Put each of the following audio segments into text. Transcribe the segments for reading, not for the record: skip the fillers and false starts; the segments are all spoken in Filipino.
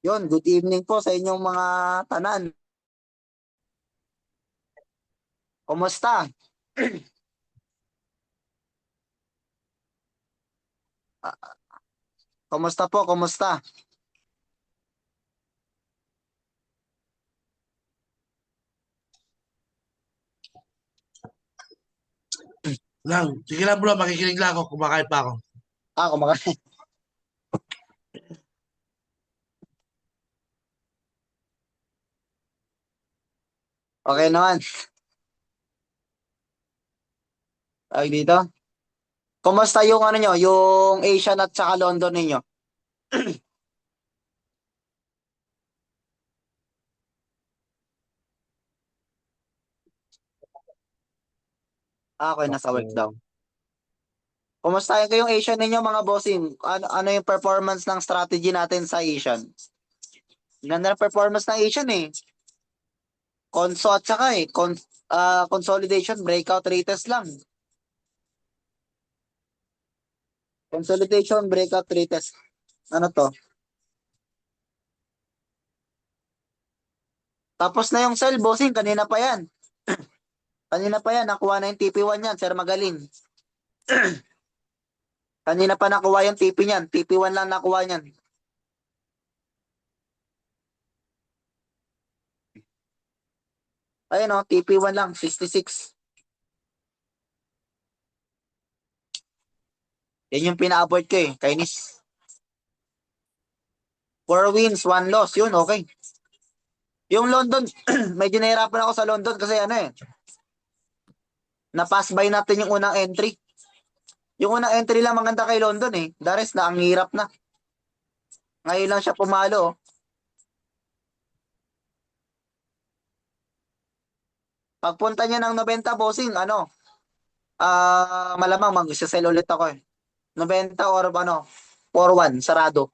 Yun, good evening po sa inyong mga tanan. Kumusta? Ah, Kumusta po? Kumusta? Lang, sige lang bro, makikinig lang ako, kumakain pa ako. Kumakain. Okay naman. Ay dito. Kumusta yung ano nyo, yung Asian at saka London ninyo? Okay, nasa work daw. Kumusta yung Asian ninyo mga bossing? Ano yung performance ng strategy natin sa Asian? Ganda ng performance ng Asian eh. Conso at saka consolidation, breakout retest lang. Consolidation, breakout retest. Ano to? Tapos na yung sell, bossing. Kanina pa yan. Kanina pa yan. Nakuha na yung TP1 yan, Sir Magaling. Kanina pa nakuha yung TP niyan. TP1 lang nakuha niyan. Ayun o, TP1 lang, 66. Yan yung pina-abort ko eh, kainis. 4 wins, 1 loss. Yun, okay. Yung London, medyo nahirapan ako sa London kasi ano eh, na-pass by natin yung unang entry. Yung unang entry lang maganda kay London eh. The rest na, ang hirap na. Ngayon lang siya pumalo. Oh. Pagpunta niya ng 90 bossing, ano, malamang mag-sell ulit ako eh. 90 or ano, 4-1, sarado.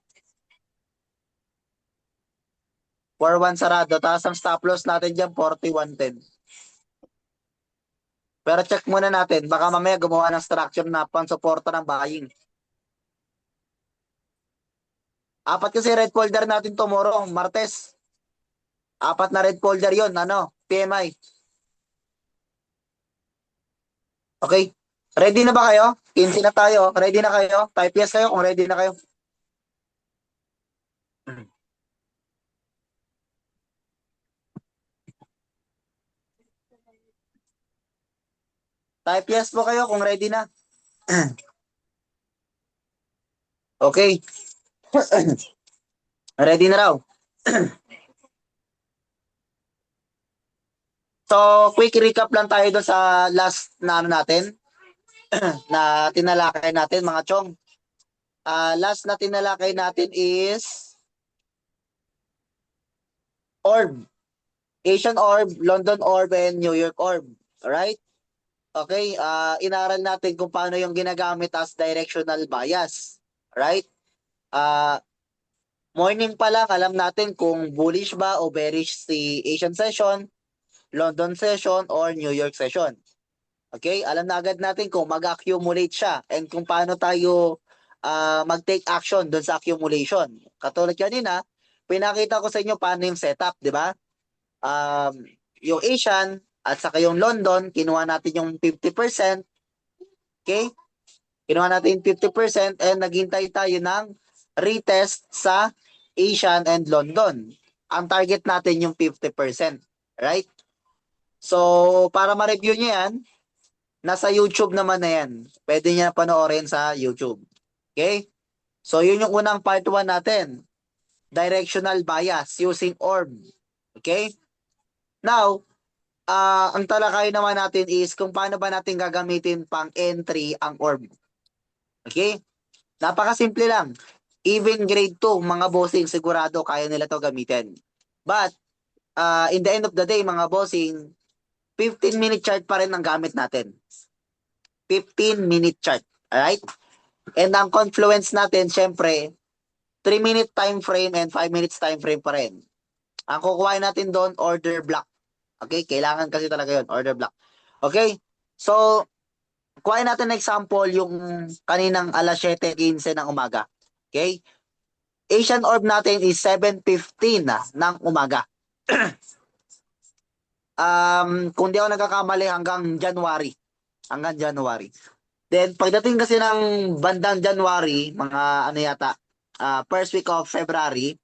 4-1 sarado. Tapos ang stop loss natin dyan, 41.10. Pero check muna natin. Baka mamaya gumawa ng structure na pang-suporta ng buying. Apat kasi red folder natin tomorrow, Martes. Apat na red folder yon ano, PMI. Okay? Ready na ba kayo? 15 na tayo. Ready na kayo? Type yes kayo kung ready na kayo. Type yes po kayo kung ready na. Okay. Ready na raw. So, quick recap lang tayo doon sa last na ano natin, na tinalakay natin mga chong. Last na tinalakay natin is orb. Asian orb, London orb, and New York orb. Alright? Okay, inaral natin kung paano yung ginagamit as directional bias. Right? Uh, Morning pa lang, alam natin kung bullish ba o bearish si Asian session, London session, or New York session. Okay, alam na agad natin kung mag-accumulate siya and kung paano tayo mag-take action doon sa accumulation. Katulad kanina, pinakita ko sa inyo paano yung setup, di ba? Yung Asian at saka yung London, kinuha natin yung 50%. Okay? Kinuha natin 50% and naghintay tayo ng retest sa Asian and London. Ang target natin yung 50%. Right? So, para ma-review nyo yan, nasa YouTube naman na yan. Pwede niya panoorin sa YouTube. Okay? So, yun yung unang part 1 natin. Directional bias using orb. Okay? Now, ang talakay naman natin is kung paano ba natin gagamitin pang entry ang orb. Okay? Napakasimple lang. Even grade 2, mga bossing, sigurado kaya nila to gamitin. But, in the end of the day, mga bossing, 15-minute chart pa rin ang gamit natin. 15-minute chart. Alright? And ang confluence natin, syempre, 3-minute time frame and 5 minutes time frame pa rin. Ang kukuhain natin doon, order block. Okay? Kailangan kasi talaga yon order block. Okay? So, kuhain natin example yung kaninang alas 7:15 ng umaga. Okay? Asian orb natin is 7:15 ng umaga. Kung di ako nagkakamali hanggang January. Hanggang January. Then pagdating kasi ng bandang January, mga ano yata, first week of February,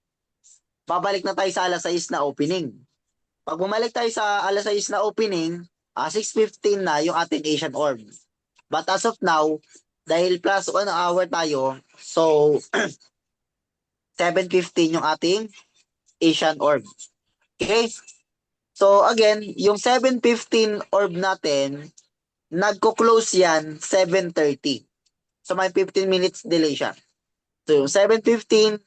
babalik na tayo sa alas 6 na opening. Pag bumalik tayo sa alas 6 na opening, 6:15 na yung ating Asian orb. But as of now, dahil plus 1 hour tayo, so 7:15 yung ating Asian orb. Okay? So again, yung 7:15 orb natin, nagko-close yan 7:30. So may 15 minutes delay siya. So yung 7:15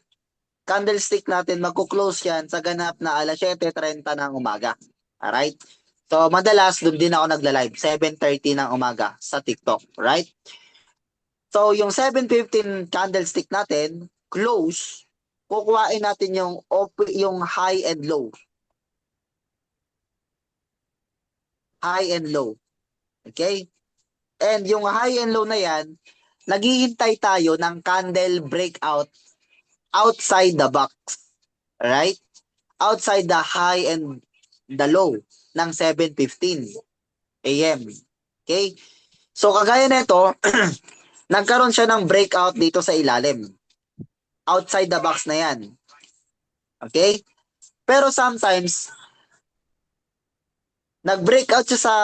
candlestick natin, magko-close yan sa ganap na alas 7:30 ng umaga. Alright? So madalas doon din ako nagla-live 7:30 ng umaga sa TikTok. Right? So yung 7:15 candlestick natin, close, kukuhain natin yung high and low. High and low. Okay? And yung high and low na yan, naghihintay tayo ng candle breakout outside the box. Right? Outside the high and the low ng 7:15 AM. Okay? So kagaya nito, nagkaroon siya ng breakout dito sa ilalim. Outside the box na yan. Okay? Pero sometimes, nag-breakout siya sa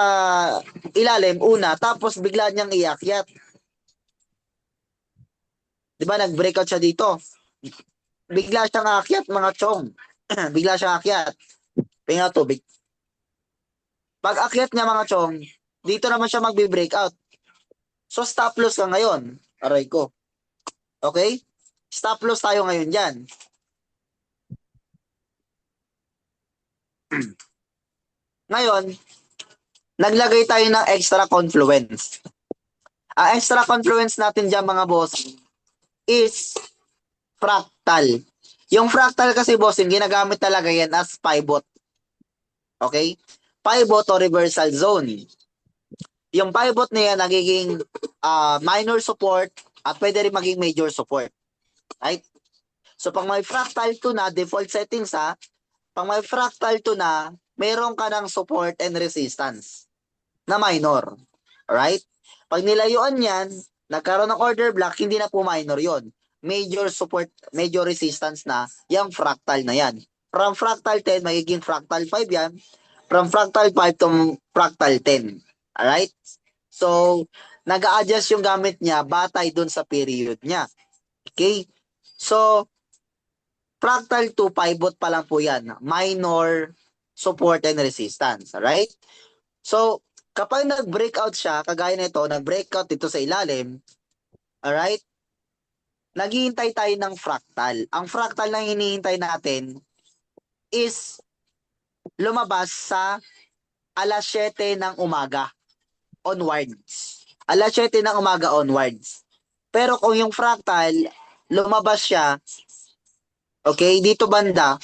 ilalim una, tapos bigla niyang iakyat. Di ba nag-breakout siya dito? Bigla siyang aakyat, mga chong. Bigla siyang aakyat. Pinga tubig. Pag akyat niya, mga chong, dito naman siya magbe-breakout. So stop loss ka ngayon. Aray ko. Okay? Stop loss tayo ngayon dyan. Ngayon, naglagay tayo ng extra confluence. Ang extra confluence natin dyan, mga boss, is fractal. Yung fractal kasi, bossing, ginagamit talaga yan as pivot. Okay? Pivot o reversal zone. Yung pivot na yan, nagiging minor support at pwede rin maging major support. Right? So, pag may fractal 2 na, default settings pag may fractal 2 na, meron ka ng support and resistance na minor. Alright? Pag nilayuan yan, nagkaroon ng order block, hindi na po minor yon. Major support, major resistance na yung fractal na yan. From fractal 10, magiging fractal 5 yan. From fractal 5 to fractal 10. Alright? So, nag-a-adjust yung gamit niya batay dun sa period niya. Okay? So, fractal 2, pivot pa lang po yan. Minor support and resistance. Alright? So, kapag nag-breakout siya, kagaya nito, nag-breakout dito sa ilalim, alright? Naghihintay tayo ng fractal. Ang fractal na hinihintay natin is lumabas sa alas 7 ng umaga onwards. Alas 7 ng umaga onwards. Pero kung yung fractal, lumabas siya, okay, dito banda,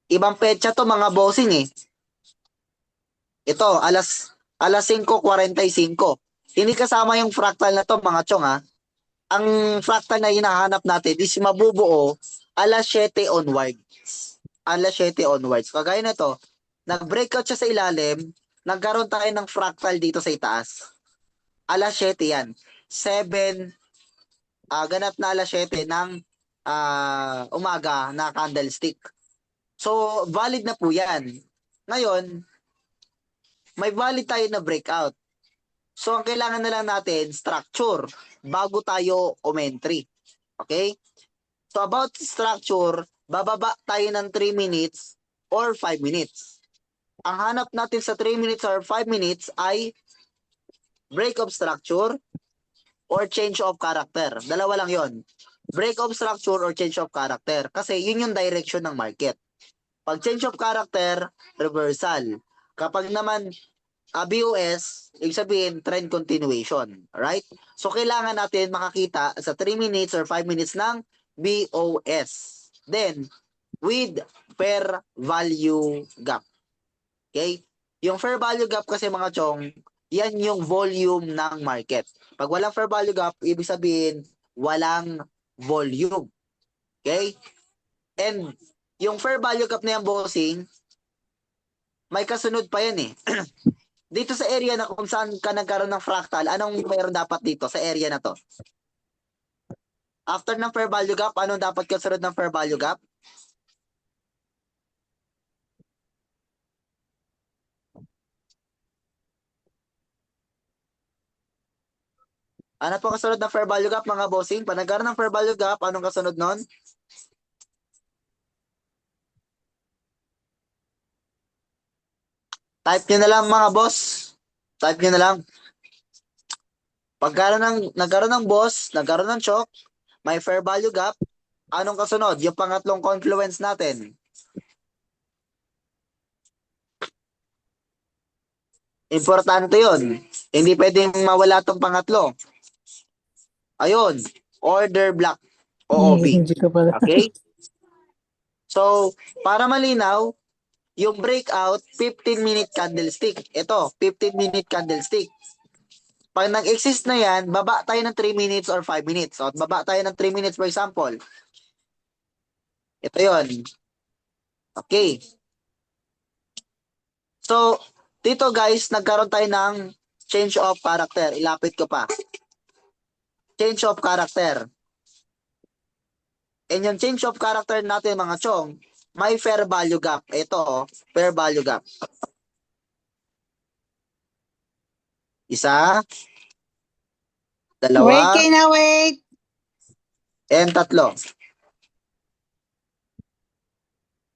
ibang petsa to, mga bossing eh. Ito, alas 5:45. Hindi kasama yung fractal na to, mga chong Ang fractal na hinahanap natin is mabubuo alas 7 onwards. Alas 7 onwards. Kagaya na to, nag-breakout siya sa ilalim, nagkaroon tayo ng fractal dito sa itaas. Alas 7 yan. 7, ganap na alas 7 ng umaga na candlestick. So, valid na po yan. Ngayon, may valid tayo na breakout. So, ang kailangan na lang natin, structure, bago tayo umentry. Okay? So, about structure, bababa tayo ng 3 minutes or 5 minutes. Ang hanap natin sa 3 minutes or 5 minutes ay break of structure or change of character. Dalawa lang yon. Break of structure or change of character. Kasi yun yung direction ng market. Pag change of character, reversal. Kapag naman BOS, ibig sabihin, trend continuation. Right? So, kailangan natin makakita sa 3 minutes or 5 minutes ng BOS. Then, with fair value gap. Okay? Yung fair value gap kasi, mga chong, yan yung volume ng market. Pag walang fair value gap, ibig sabihin, walang volume. Okay? And yung fair value gap na yan, bossing, may kasunod pa yan eh. Dito sa area na kung saan ka nagkaroon ng fractal, anong meron dapat dito sa area na to? After ng fair value gap, anong dapat kasunod ng fair value gap? Ano po kasunod ng fair value gap, mga bossing? Pag nagkaroon ng fair value gap, anong kasunod nun? Type nyo na lang, mga boss. Type nyo na lang. Nagkaroon ng boss, nagkaroon ng choke, may fair value gap, anong kasunod? Yung pangatlong confluence natin. Importante yun. Hindi pwedeng mawala tong pangatlo. Ayun, order block o OB. Hindi ka pala. Okay? So, para malinaw, yung breakout, 15-minute candlestick. Ito, 15-minute candlestick. Pag nag-exist na yan, baba tayo ng 3 minutes or 5 minutes. So, baba tayo ng 3 minutes for example. Ito yon. Okay. So, dito guys, nagkaroon tayo ng change of character. Ilapit ko pa. Change of character. And yung change of character natin mga chong, may fair value gap. Ito, fair value gap. Isa, Wait dalawa, kayo na, wait. and tatlo.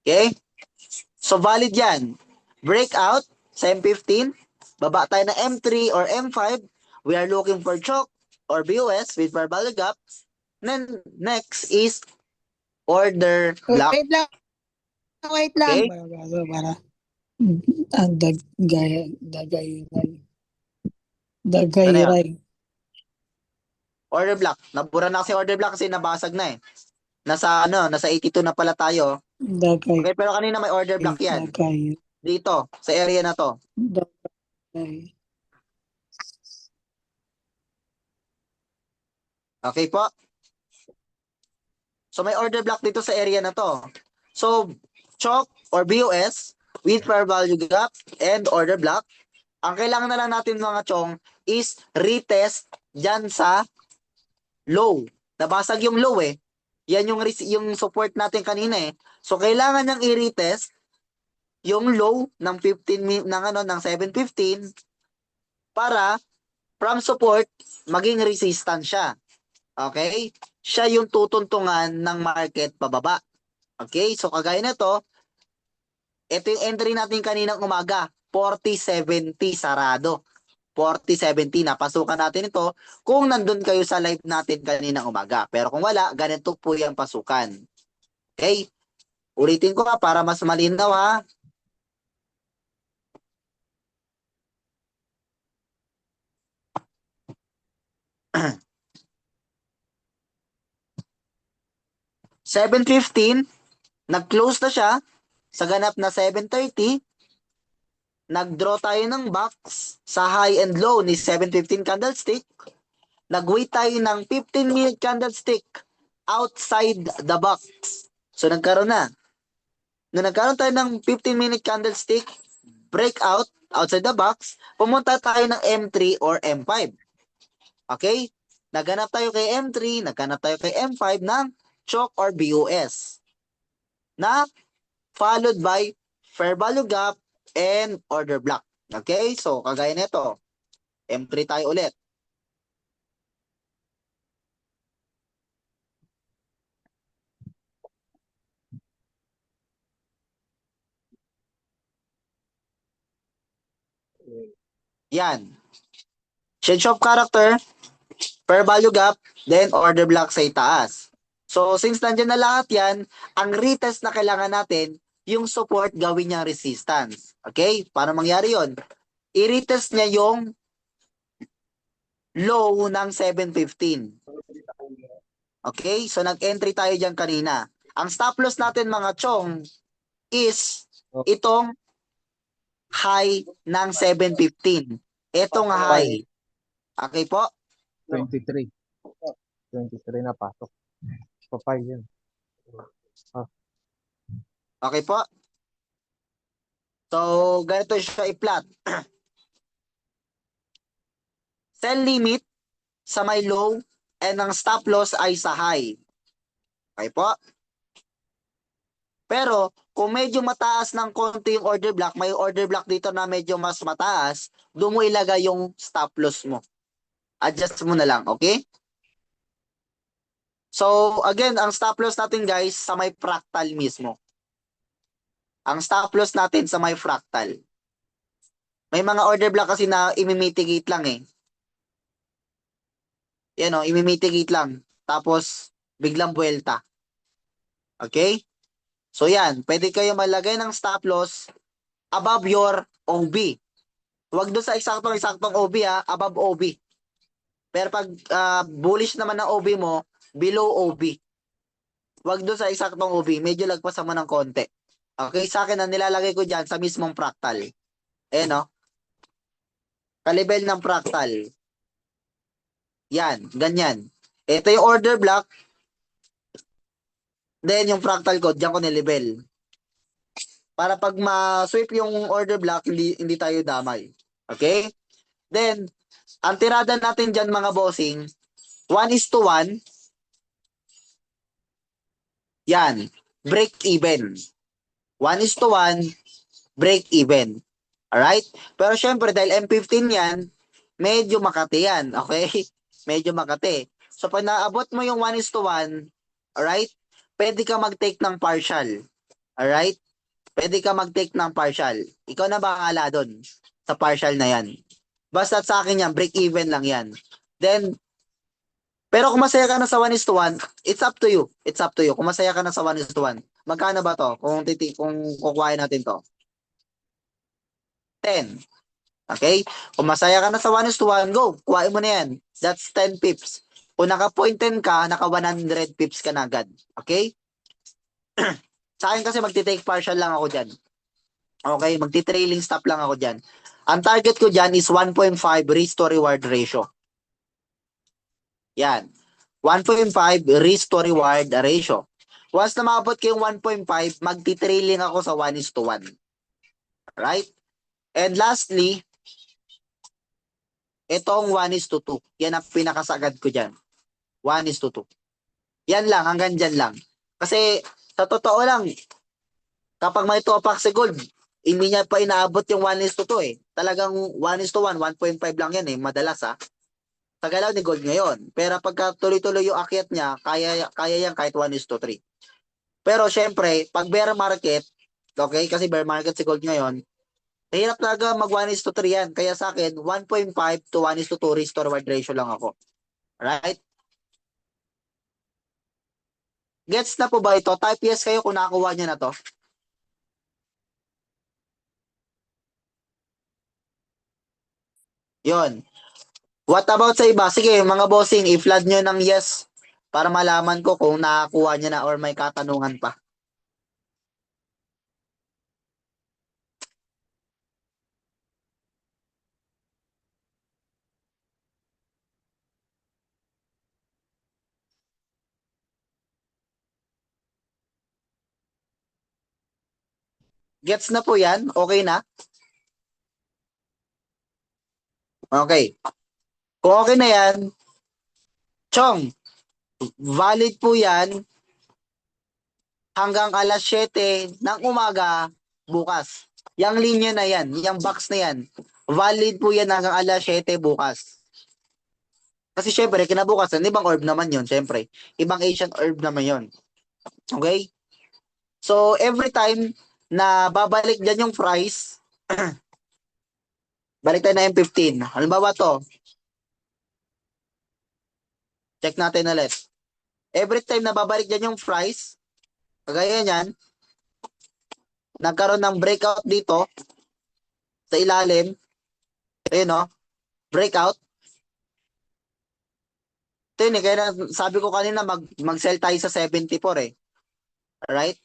Okay? So, valid yan. Breakout, sa M15, baba tayo ng M3 or M5. We are looking for choke or BOS with fair value gap. Then, next is order block. Wait lang. Wait lang. Okay? Para. Ang dagay. Ano yan? Dagay. Order block. Nabura na kasi order block kasi nabasag na eh. Nasa 82 na pala tayo. Dagay. Okay, pero kanina may order block yan. Dagay. Dito, sa area na to. Dagay. Okay po? So may order block dito sa area na to. So, choke or BOS with fair value gap and order block. Ang kailangan na lang natin mga chong is retest dyan sa low. Nabasag yung low eh. Yan yung support natin kanina eh. So kailangan niyang i-retest yung low ng 15 ng 715 para from support maging resistance siya. Okay? Siya yung tutuntungan ng market pababa. Okay? So kagaya nito, ito yung entry natin kaninang umaga, 40.70 sarado. 40.70 napasukan natin ito kung nandun kayo sa live natin kaninang umaga. Pero kung wala, ganito po yung pasukan. Okay? Ulitin ko para mas malinaw ha. $7.15, nag-close na siya sa ganap na 7.30. Nag-draw tayo ng box sa high and low ni 7.15 candlestick. Nag-wait tayo ng 15-minute candlestick outside the box. So nagkaroon na. Nung nagkaroon tayo ng 15-minute candlestick, breakout outside the box, pumunta tayo ng M3 or M5. Okay? Naghanap tayo kay M3, naghanap tayo kay M5 ng choke or BOS. Na followed by fair value gap and order block. Okay? So, kagaya nito, M3 tayo ulit. Yan. Change of character, fair value gap, then order block sa itaas. So, since nandiyan na lahat yan, ang retest na kailangan natin, yung support gawin niyang resistance. Okay? Para mangyari yon, i-retest niya yung low ng 715. Okay? So, nag-entry tayo dyan kanina. Ang stop loss natin mga chong is itong high ng 715. Itong high. Okay po? 23. 23 na pasok. So, 5 yun. Okay po? So, ganito siya i-plot. Sell limit sa may low and ang stop loss ay sa high. Okay po? Pero, kung medyo mataas ng konti yung order block, may order block dito na medyo mas mataas, doon mo ilagay yung stop loss mo. Adjust mo na lang, okay? So, again, ang stop loss natin guys, sa may fractal mismo. Ang stop loss natin sa may fractal. May mga order block kasi na imimitigate lang eh. Yan o, imimitigate lang. Tapos, biglang buwelta. Okay? So yan, pwede kayo malagay ng stop loss above your OB. Huwag doon sa eksaktong OB ha, above OB. Pero pag bullish naman ng OB mo, below OB. Huwag doon sa eksaktong OB, medyo lagpasan mo ng konti. Okay, sa akin ang nilalagay ko dyan sa mismong fractal. Ayan no? Kalibel ng fractal. Yan, ganyan. Ito yung order block. Then yung fractal code, dyan ko nilibel. Para pag ma-sweep yung order block, hindi tayo damay. Okay? Then, ang tirada natin dyan mga bossing, 1:1. Yan. Break even. 1:1, break even. Alright? Pero syempre, dahil M15 yan, medyo makati yan. Okay? Medyo makati. So, pag naabot mo yung 1:1, alright? Pwede ka mag-take ng partial. Alright? Pwede ka mag-take ng partial. Ikaw na bahala doon sa partial na yan. Basta sa akin yan, break even lang yan. Then, pero kung masaya ka na sa 1:1, it's up to you. It's up to you. Kung masaya ka na sa 1:1, magkano ba to? Kung kukuhain natin to. 10. Okay? Kung masaya ka na sa 1:1, go. Kuhain mo na yan. That's 10 pips. Kung naka-0.10 ka, naka-100 pips ka na agad. Okay? Sa akin kasi magti-take partial lang ako dyan. Okay? Magti-trailing stop lang ako dyan. Ang target ko dyan is 1.5 risk to reward ratio. Yan. 1.5 risk to reward ratio. Once na maabot ko yung 1.5, magti-trailing ako sa 1:1. Right? And lastly, itong 1:2. Yan ang pinakasagad ko dyan. 1:2. Yan lang, hanggang dyan lang. Kasi, sa totoo lang, kapag may topak si gold, hindi niya pa inaabot yung 1:2 eh. Talagang 1:1, 1.5 lang yan eh, madalas ha. Sa galaw ni gold ngayon. Pero pagka tuloy-tuloy yung akyat niya, kaya yan kahit 1:3. Pero syempre, pag bear market, okay, kasi bear market si gold ngayon, mahirap talaga mag 1:3 yan. Kaya sa akin, 1.5 to 1:2 risk to reward ratio lang ako. Alright? Gets na po ba ito? Type yes kayo kung nakakuha niya na to. Yon. What about sa iba? Sige, mga bossing, i-flood nyo ng yes para malaman ko kung nakakuha niya na or may katanungan pa. Gets na po yan? Okay na? Okay. Kung okay na yan, Chong, valid po yan hanggang alas 7 ng umaga bukas. Yang linya na yan, yung box na yan, valid po yan hanggang alas 7 bukas. Kasi syempre, kinabukasan, ibang orb naman yun, syempre. Ibang Asian orb naman yun. Okay? So, every time na babalik dyan yung price, balik tayo na M15. Halimbawa to, check natin ulit. Every time na babalik dyan yung price, kagaya niyan, nagkaroon ng breakout dito, sa ilalim, ayun no, breakout. Ito yun eh, kaya sabi ko kanina mag-sell tayo sa 74 eh. Alright?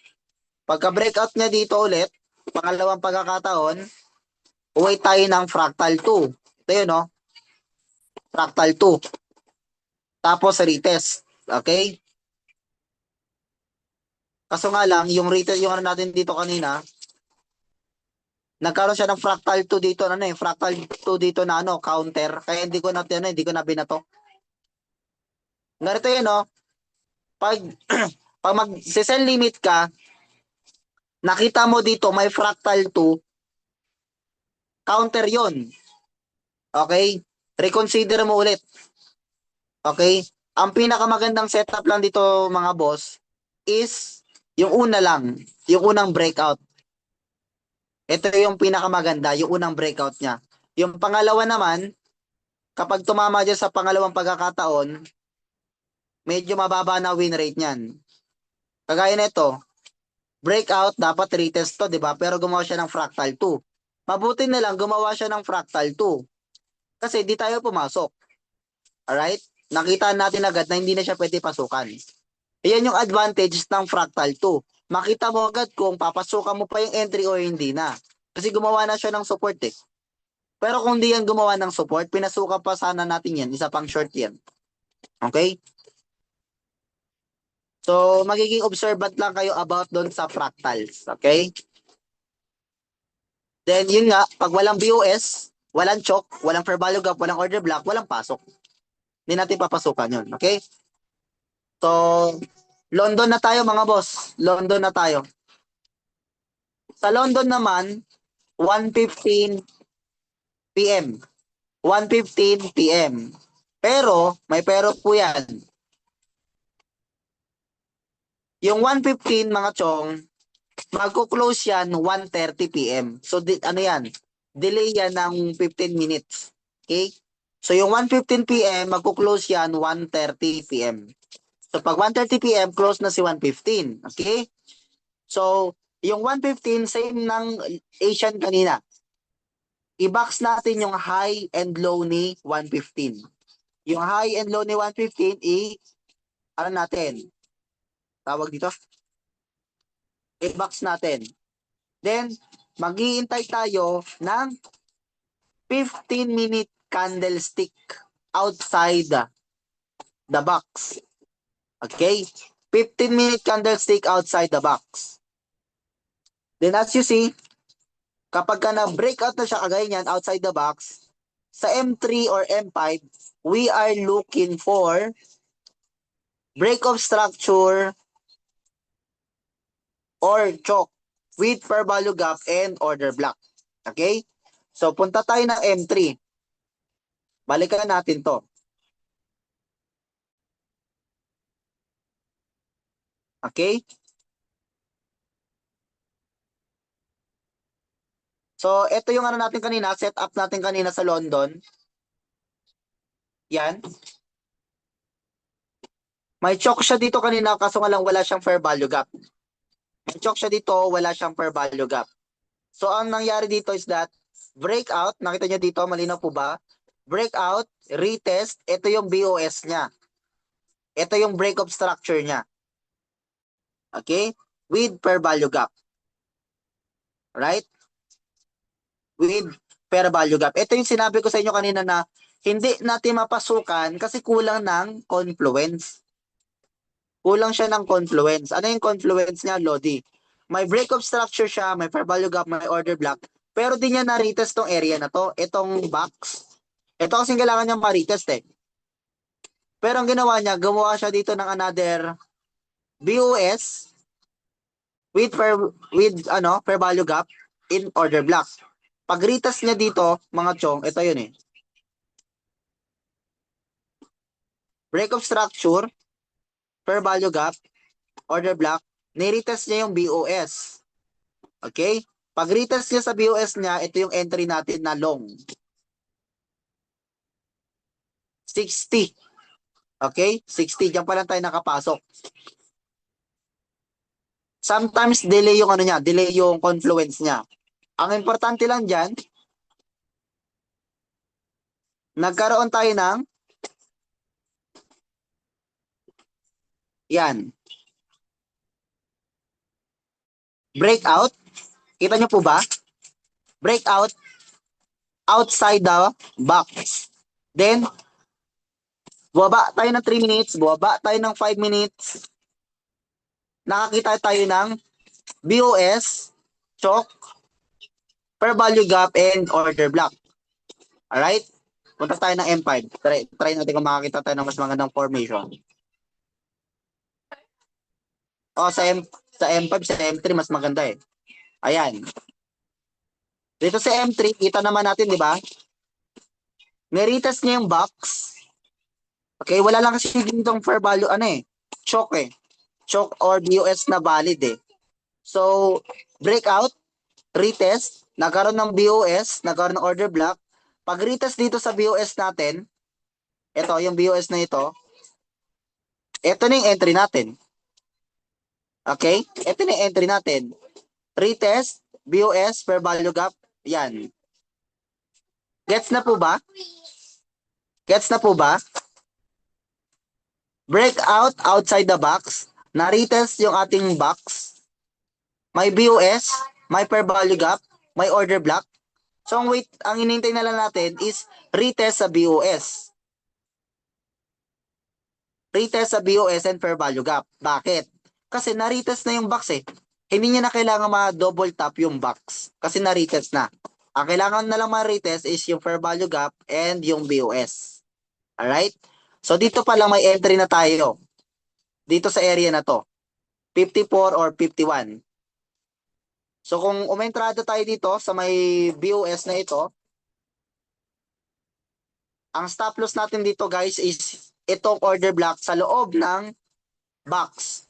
Pagka-breakout niya dito ulit, pangalawang pagkakataon, wait tayo ng fractal 2. Ito yun no, fractal 2. Tapos retest. Okay? Kaso nga lang, yung rate, yung ano natin dito kanina, nagkaroon siya ng fractal 2 dito, ano eh, fractal 2 dito na ano, counter. Kaya hindi ko na binato. Ganito yun, no? Pag, pag mag-sell limit ka, nakita mo dito may fractal 2, counter yon. Okay? Reconsider mo ulit. Okay? Ang pinakamagandang setup lang dito mga boss is yung una lang, yung unang breakout. Ito yung pinakamaganda, yung unang breakout niya. Yung pangalawa naman, kapag tumama dyan sa pangalawang pagkakataon, medyo mababa na win rate niyan. Kagaya nito, breakout, dapat retest to, di ba? Pero gumawa siya ng fractal 2. Mabuti na lang gumawa siya ng fractal 2. Kasi di tayo pumasok. Alright? Nakita natin agad na hindi na siya pwede pasukan. Iyan yung advantage ng fractal 2. Makita mo agad kung papasukan mo pa yung entry o hindi na. Kasi gumawa na siya ng support eh. Pero kung di yan gumawa ng support, pinasukan pa sana natin yan. Isa pang short yan. Okay? So, magiging observant lang kayo about doon sa fractals. Okay? Then, yun nga, pag walang BOS, walang choke, walang fair value gap, walang order block, walang pasok. Hindi natin papasukan yun. Okay? So, London na tayo mga boss. London na tayo. Sa London naman, 1:15 p.m. 1:15 p.m. Pero, may pero po yan. Yung 1:15 mga chong, magko-close yan 1:30 p.m. So, ano yan? Delay yan ng 15 minutes. Okay? So, yung 1:15 p.m., magko-close yan 1:30 p.m. So, pag 1:30 p.m., close na si 1:15. Okay? So, yung 1:15, same ng Asian kanina. I-box natin yung high and low ni 1:15. Yung high and low ni 1:15, ano natin? Tawag dito? I-box natin. Then, mag-iintay tayo ng 15-minute candlestick outside the box. Okay? 15-minute candlestick outside the box. Then as you see, kapag ka na-breakout na siya kagaya niyan outside the box, sa M3 or M5, we are looking for break of structure or choke with fair value gap and order block. Okay? So, punta tayo ng M3. Balikan natin to. Okay? So, ito yung ano natin kanina, set up natin kanina sa London. Yan. May choke siya dito kanina kaso nga lang wala siyang fair value gap. May choke siya dito, wala siyang fair value gap. So, ang nangyari dito is that breakout, nakita niyo dito, malinaw po ba? Breakout, retest, ito yung BOS niya. Ito yung break of structure niya. Okay? With fair value gap. Right? With fair value gap. Ito yung sinabi ko sa inyo kanina na hindi natin mapasukan kasi kulang ng confluence. Kulang siya ng confluence. Ano yung confluence niya, Lodi? May break of structure siya, may fair value gap, may order block, pero di niya na-retest tong area na to, itong box. Ito kasing kailangan niya ma-retest eh. Pero ang ginawa niya, gumawa siya dito ng another BOS with fair value gap in order block. Pag retest niya dito, mga chong, ito yun eh. Break of structure, fair value gap, order block, ni-retest niya yung BOS. Okay? Pag retest niya sa BOS niya, ito yung entry natin na long. 60. Okay? 60. Diyan pa lang tayo nakapasok. Sometimes delay yung ano niya, delay yung confluence niya. Ang importante lang diyan, nagkaroon tayo ng yan. Breakout. Kita niyo po ba? Breakout outside the box. Then, buwaba tayo ng 3 minutes, buwaba tayo ng 5 minutes. nakakita tayo ng BOS, choke, per value gap, and order block. Alright? Punta tayo ng M5. Try natin kung makakita tayo ng mas magandang formation. Sa M5, sa M3, mas maganda eh. Ayan. Dito sa M3, kita naman natin, di ba? Neritas niya yung box. Okay, wala lang kasi ditong fair value, choke eh. Choke or BOS na valid eh. So, breakout, retest, nagkaroon ng BOS, nagkaroon ng order block. Pag retest dito sa BOS natin, ito, yung BOS na ito na yung entry natin. Okay? Ito na yung entry natin. Retest, BOS, fair value gap, yan. Gets na po ba? Gets na po ba? Breakout outside the box. Na-retest yung ating box. May BOS, may per value gap, may order block. So ang inintay na lang natin is retest sa BOS. Retest sa BOS and fair value gap. Bakit? Kasi na-retest na yung box eh. Hindi niya na kailangan ma-double tap yung box. Kasi na-retest na. Ang kailangan na lang ma-retest is yung fair value gap and yung BOS. Alright? So dito pa lang may entry na tayo. Dito sa area na to. 54 or 51. So kung umentrada tayo dito sa may BOS na ito, ang stop loss natin dito guys is itong order block sa loob ng box.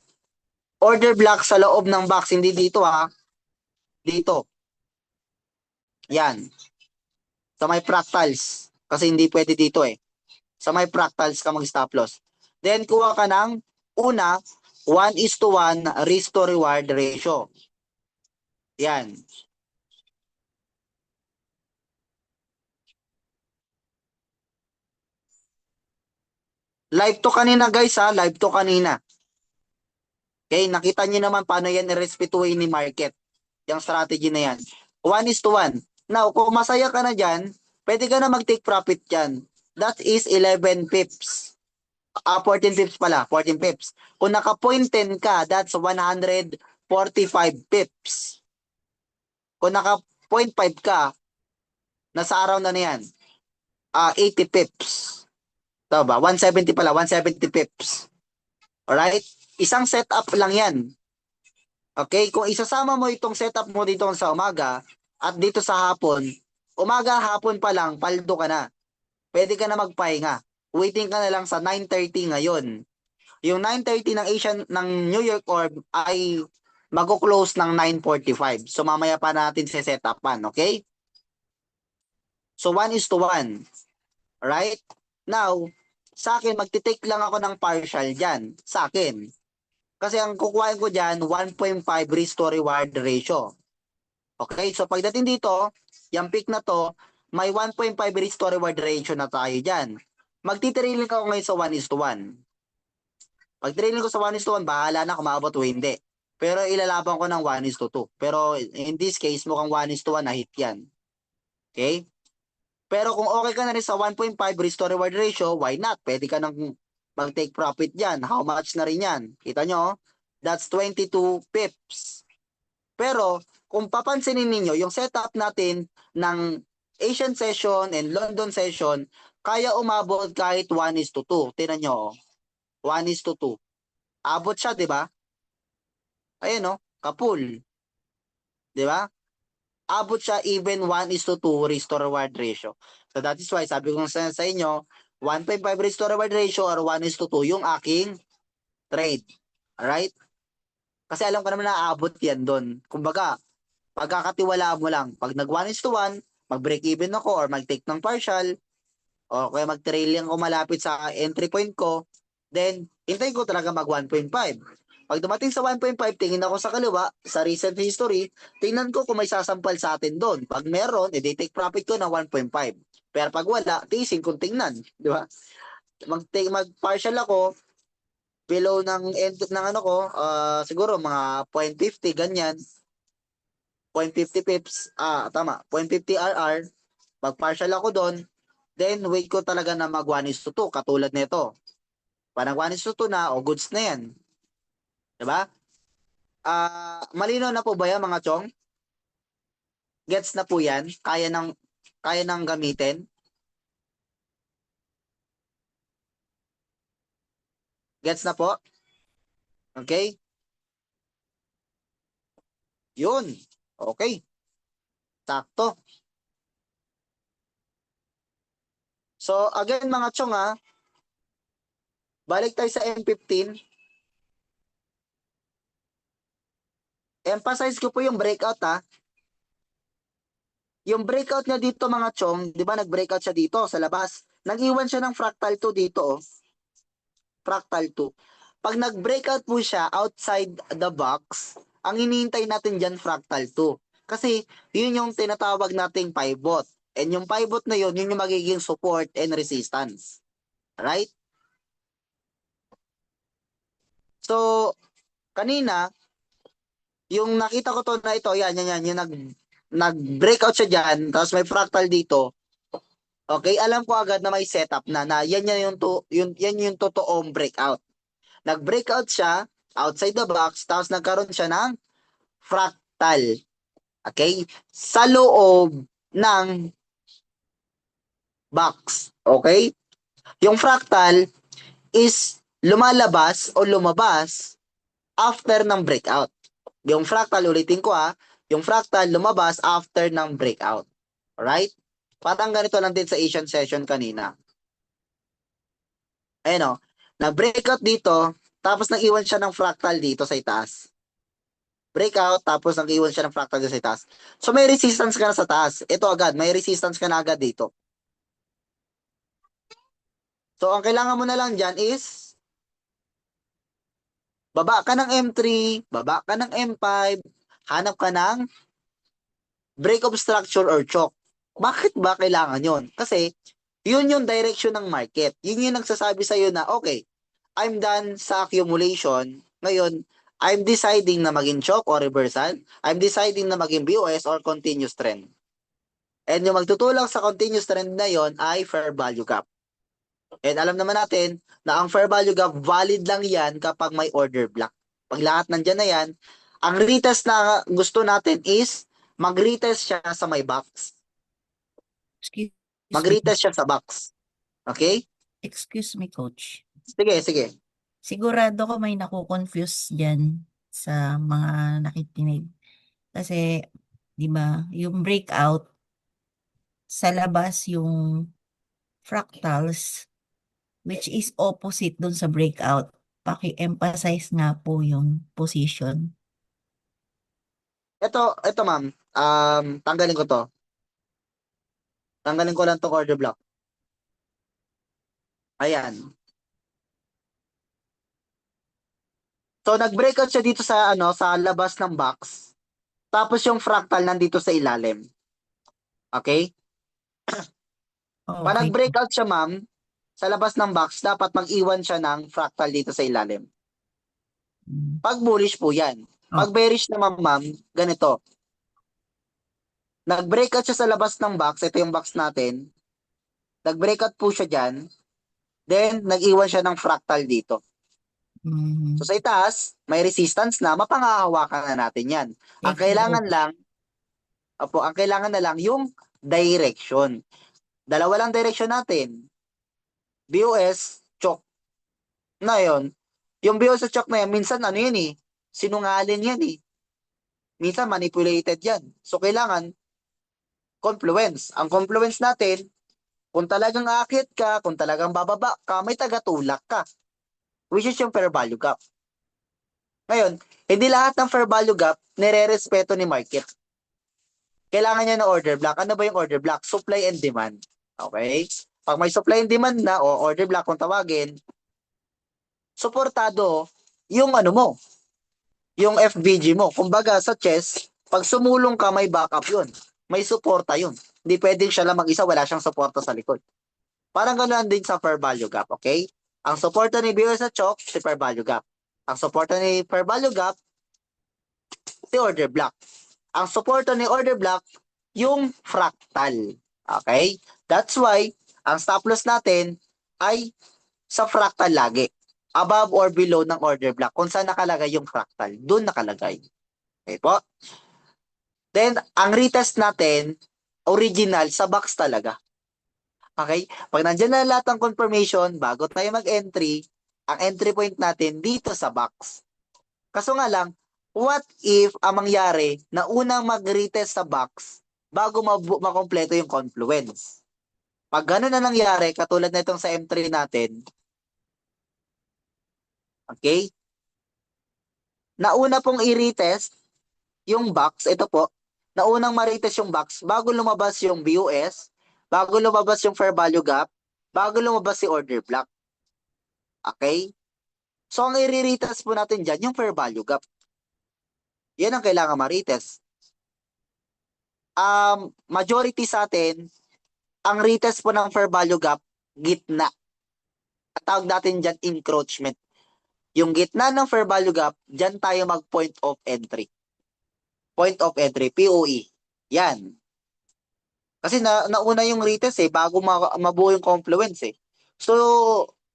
Order block sa loob ng box, hindi dito ha. Dito. Yan. Sa may fractals. Kasi hindi pwede dito eh. Sa may fractals ka mag-stop loss. Then kuha ka ng una, 1:1 risk to reward ratio. Yan. Live to kanina guys ha, live to kanina. Okay, nakita niyo naman paano yan i-respetuhin ni market. Yung strategy na yan. 1:1. Now, kung masaya ka na dyan, pwede ka na mag-take profit dyan. That is 11 pips. 14 pips pala, 14 pips. Kung naka 0.10 ka, that's 145 pips. Kung naka 0.5 ka, nasa araw na yan, 80 pips. Tama ba? 170 pala, 170 pips. Alright? Isang setup lang yan. Okay? Kung isasama mo itong setup mo dito sa umaga at dito sa hapon, umaga, hapon pa lang, paldo ka na. Pwede ka na magpahinga. Waiting ka na lang sa 9:30 ngayon. Yung 9:30 ng ng New York Orb ay mag-close ng 9:45. So mamaya pa natin se-setupan, okay? So 1:1. Alright? Now, sa akin, magti-take lang ako ng partial dyan. Sa akin. Kasi ang kukuhain ko dyan, 1.5 risk to reward ratio. Okay? So pagdating dito, yung peak na to, may 1.5 risk to reward ratio na tayo dyan. Magtitrailing ako ngayon sa 1:1. Pag trailing ko sa 1:1, bahala na kung maabot o hindi. Pero ilalaban ko ng 1:2. Pero in this case, mukhang 1:1 na hit yan. Okay? Pero kung okay ka na rin sa 1.5 risk to reward ratio, why not? Pwede ka nang mag-take profit dyan. How much na rin yan? Kita nyo? That's 22 pips. Pero kung papansinin ninyo, yung setup natin ng Asian session and London session, kaya umabot kahit 1:2. Tingnan nyo. 1:2. Abot siya, di ba? Ayun, no? Kapul. Di ba? Abot siya even 1:2 risk to reward ratio. So that is why sabi ko sa inyo, 1.5 risk to reward ratio or 1:2 yung aking trade. Alright? Kasi alam ko naman na aabot yan doon. Kumbaga, pagkakatiwalaan mo lang. Pag nag 1:1, mag-break even ako or mag-take ng partial o kaya mag-trailing ako malapit sa entry point ko, then hintayin ko talaga mag 1.5. Pag dumating sa 1.5, tingin ako sa kaliwa, sa recent history, tingnan ko kung may sasampal sa atin doon. Pag meron, edi take profit ko na 1.5. Pero pag wala, tiisin kong tingnan. Di ba? Mag-partial ako, below ng end ng ano ko, siguro mga 0.50, ganyan. 0.50 pips, tama, 0.50 RR. Mag-partial ako doon, then wait ko talaga na mag 1:2, katulad nito. Pag nag 1:2 na, o goods na yan. Diba? Malinaw na po ba yan mga chong? Gets na po yan? Kaya nang gamitin? Gets na po? Okay? Yun. Okay. Sakto. So, again mga chong balik tayo sa M15. Emphasize ko po yung breakout Yung breakout niya dito mga chong, di ba nag-breakout siya dito sa labas. Nag-iwan siya ng fractal 2 dito Fractal 2. Pag nag-breakout po siya outside the box, ang hinihintay natin dyan fractal 2. Kasi yun yung tinatawag nating pivot. And yung pivot na yun yung magiging support and resistance. Right? So, kanina, yung nakita ko to na ito, yan, yung nag-breakout siya dyan, tapos may fractal dito. Okay, alam ko agad na may setup na yan yung totoong breakout. Nag-breakout siya outside the box, tapos nagkaroon siya ng fractal. Okay? Sa loob ng box. Okay? Yung fractal is lumalabas o lumabas after ng breakout. Yung fractal, ulitin ko yung fractal lumabas after ng breakout. Alright? Parang ganito lang din sa Asian session kanina. Ayun nag-breakout dito, tapos nag-iwan siya ng fractal dito sa itaas. Breakout, tapos nag-iwan siya ng fractal dito sa itaas. So may resistance ka na sa taas. Ito agad, may resistance ka na agad dito. So ang kailangan mo na lang dyan is baba ka ng M3, baba ka ng M5, hanap ka ng break of structure or choke. Bakit ba kailangan yon? Kasi yun yung direction ng market. Yun yung nagsasabi sa'yo na, okay, I'm done sa accumulation. Ngayon, I'm deciding na maging choke or reversal. I'm deciding na maging BOS or continuous trend. And yung magtutulak sa continuous trend na yon ay fair value gap. And alam naman natin na ang fair value gap valid lang yan kapag may order block. Pag lahat nandyan na yan, ang retest na gusto natin is mag-retest siya sa may box. Excuse Mag-retest siya sa box. Okay? me, coach. Sige. Sigurado ko may nakukonfuse dyan sa mga nakikinig. Kasi, di ba, yung breakout, sa labas yung fractals, which is opposite dun sa breakout. Paki-emphasize nga po yung position. Ito ma'am, tanggalin ko to. Tanggalin ko lang tong order block. Ayan. So nag-breakout siya dito sa sa labas ng box. Tapos yung fractal nandito sa ilalim. Okay? Pag Okay. nag-breakout siya ma'am, sa labas ng box, dapat mag-iwan siya ng fractal dito sa ilalim. Pag bullish po yan. Pag bearish naman ma'am, ganito. Nag-breakout siya sa labas ng box. Ito yung box natin. Nag-breakout po siya dyan. Then, nag-iwan siya ng fractal dito. So sa itaas, may resistance na, mapangahawakan na natin yan. Ang kailangan na lang yung direction. Dalawa lang direction natin. BOS, choke. Na yun. Yung BOS sa choke na yan, minsan sinungaling yan Minsan manipulated yan. So kailangan, confluence. Ang confluence natin, kung talagang aakyat ka, kung talagang bababa ka, may tagatulak ka. Which is yung fair value gap. Ngayon, hindi lahat ng fair value gap nire-respeto ni market. Kailangan niya ng order block. Ano ba yung order block? Supply and demand. Okay? Pag may supply and demand na, o order block kung tawagin, suportado yung yung FVG mo. Kumbaga sa chess, pag sumulong ka, may backup yun. May suporta yun. Hindi pwedeng siya lang mag-isa, wala siyang suporta sa likod. Parang ganoon din sa fair value gap, okay? Ang suporta ni BOS sa choke, si fair value gap. Ang suporta ni fair value gap, si order block. Ang suporta ni order block, yung fractal. Okay? That's why, ang stop loss natin ay sa fractal lagi. above or below ng order block. Kung saan nakalagay yung fractal, doon nakalagay. Okay po? Then, ang retest natin, original sa box talaga. Okay? Pag nandiyan na lahat ng confirmation, bago tayo mag-entry, ang entry point natin dito sa box. Kaso nga lang, what if ang mangyari na unang mag-retest sa box bago makompleto yung confluence? Pag gano'n na nangyari, katulad na itong sa M3 natin, okay? Nauna pong i-retest yung box, ito po, naunang ma-retest yung box bago lumabas yung BUS, bago lumabas yung fair value gap, bago lumabas si order block. Okay? So, ang i-retest po natin dyan, yung fair value gap. Yan ang kailangan ma-retest. Majority sa atin, ang retest po ng fair value gap, gitna. At tawag natin dyan, encroachment. Yung gitna ng fair value gap, dyan tayo mag-point of entry. Point of entry, POE. Yan. Kasi nauna yung retest bago mabuo yung confluence So,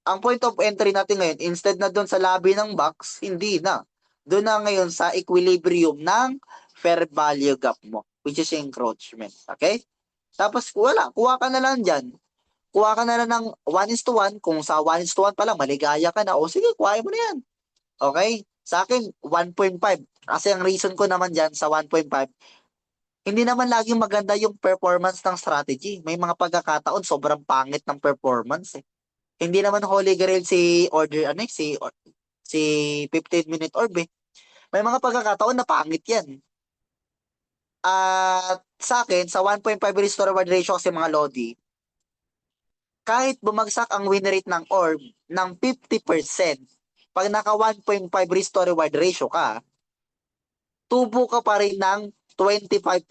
ang point of entry natin ngayon, instead na doon sa lobby ng box, hindi na. Doon na ngayon sa equilibrium ng fair value gap mo, which is encroachment. Okay? Tapos, kuha ka na lang dyan. Kuha ka na lang ng 1:1. Kung sa 1:1 pa lang, maligaya ka na. O sige, kuhain mo na yan. Okay? Sa akin, 1.5. Kasi ang reason ko naman dyan sa 1.5, hindi naman laging maganda yung performance ng strategy. May mga pagkakataon, sobrang pangit ng performance Hindi naman holy grail si si 15-minute orb May mga pagkakataon na pangit yan. At sa akin, sa 1.5 restore reward ratio kasi mga Lodi, kahit bumagsak ang win rate ng orb ng 50%, pag naka 1.5 restore reward ratio ka, tubo ka pa rin ng 25%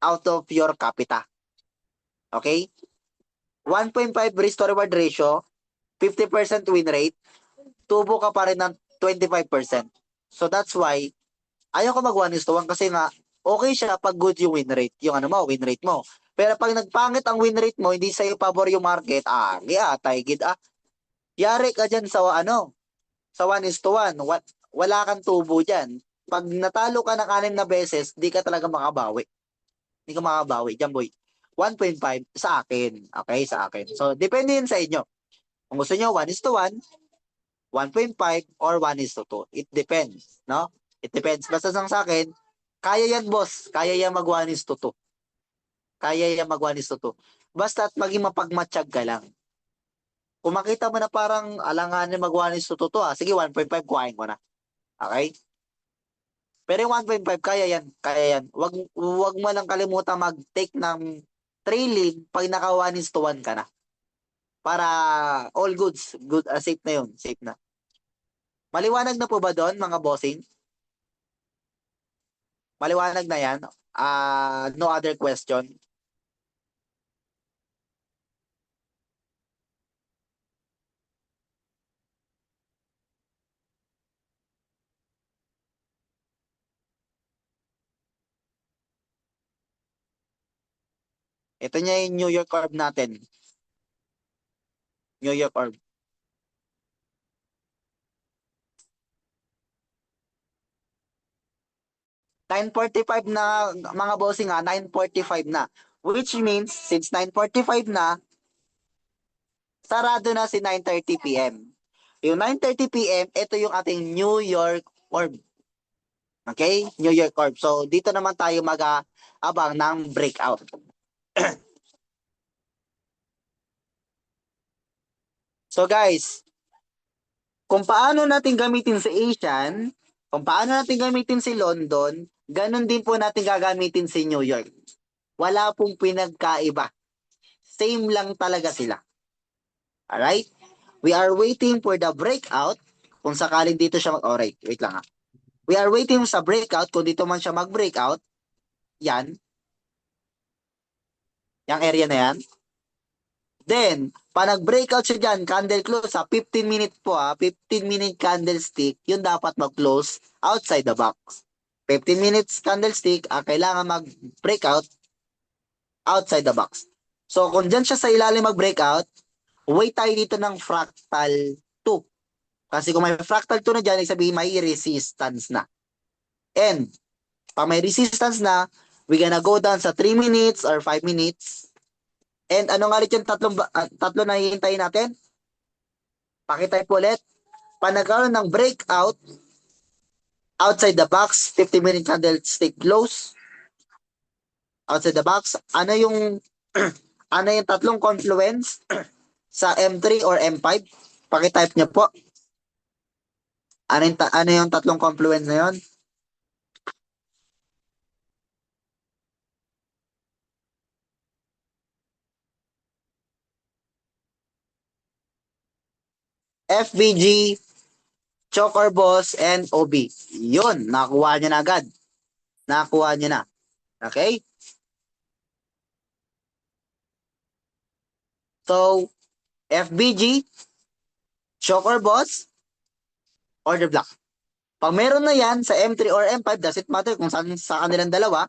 out of your capita. Okay? 1.5 restore reward ratio, 50% win rate, tubo ka pa rin ng 25%. So that's why, ayaw ko mag 1:1 kasi nga, okay siya pag good yung win rate. Yung win rate mo. Pero pag nagpangit ang win rate mo, hindi sa'yo pabor yung market, taygid Yari ka dyan sa sa 1:1. Wala kang tubo dyan. Pag natalo ka ng 6 na beses, di ka talaga makabawi. Hindi ka makabawi. Dyan boy. 1.5 sa akin. Okay, sa akin. So, depende yun sa inyo. Kung gusto nyo 1:1, 1.5, or 1:2. It depends. No? It depends. Basta sa akin, kaya yan boss. Kaya yan mag 1:2. Kaya yan mag 1:2. Basta at maging mapagmatsyag ka lang. Kung makita mo na parang alanganin mag 1:2 sige 1.5 kuhain mo na. Okay? Pero yung 1.5 kaya yan, kaya yan. Wag mo lang kalimutan mag-take ng trailing pag naka 1:1 ka na. Para all goods, safe na yun, safe na. Maliwanag na po ba doon mga bossing? Maliwanag na yan? No other question? Ito niya yung New York Orb natin. New York Orb. 9:45 na mga bossing 9:45 na. Which means, since 9:45 na, sarado na si 9:30 p.m. Yung 9:30 p.m., ito yung ating New York Orb. Okay? New York Orb. So, dito naman tayo mag-abang ng breakout. So guys, kung paano natin gamitin si Asian, kung paano natin gamitin si London, ganun din po natin gagamitin si New York. Wala pong pinagkaiba. Same lang talaga sila. Alright? We are waiting for the breakout. Kung sakaling dito siya alright, wait lang We are waiting sa breakout. Kung dito man siya mag-breakout, yan. Yang area na yan. Then, pa nag-breakout siya dyan, candle close 15-minute po 15-minute candlestick, yun dapat mag-close outside the box. 15 minutes candlestick, kailangan mag-breakout outside the box. So, kung dyan siya sa ilalim mag-breakout, wait tayo dito ng fractal 2. Kasi kung may fractal 2 na dyan, ibig sabihin may resistance na. And, pag may resistance na, we gonna go down sa 3 minutes or 5 minutes. And ano nga ulit yung tatlo na hihintayin natin? Pakitype ulit. Pag nagkaroon ng breakout, outside the box, 50-minute candlestick close. Outside the box, ano yung ano yung tatlong confluence sa M3 or M5? Pakitype niyo po. Ano yung tatlong confluence na yun? FVG, Choker Boss, and OB. Yun, nakuha niyo na agad. Nakuha niyo na. Okay? So, FBG, Choker Boss, Order Block. Pag meron na yan sa M3 or M5, does it matter kung saan sa kanilang dalawa,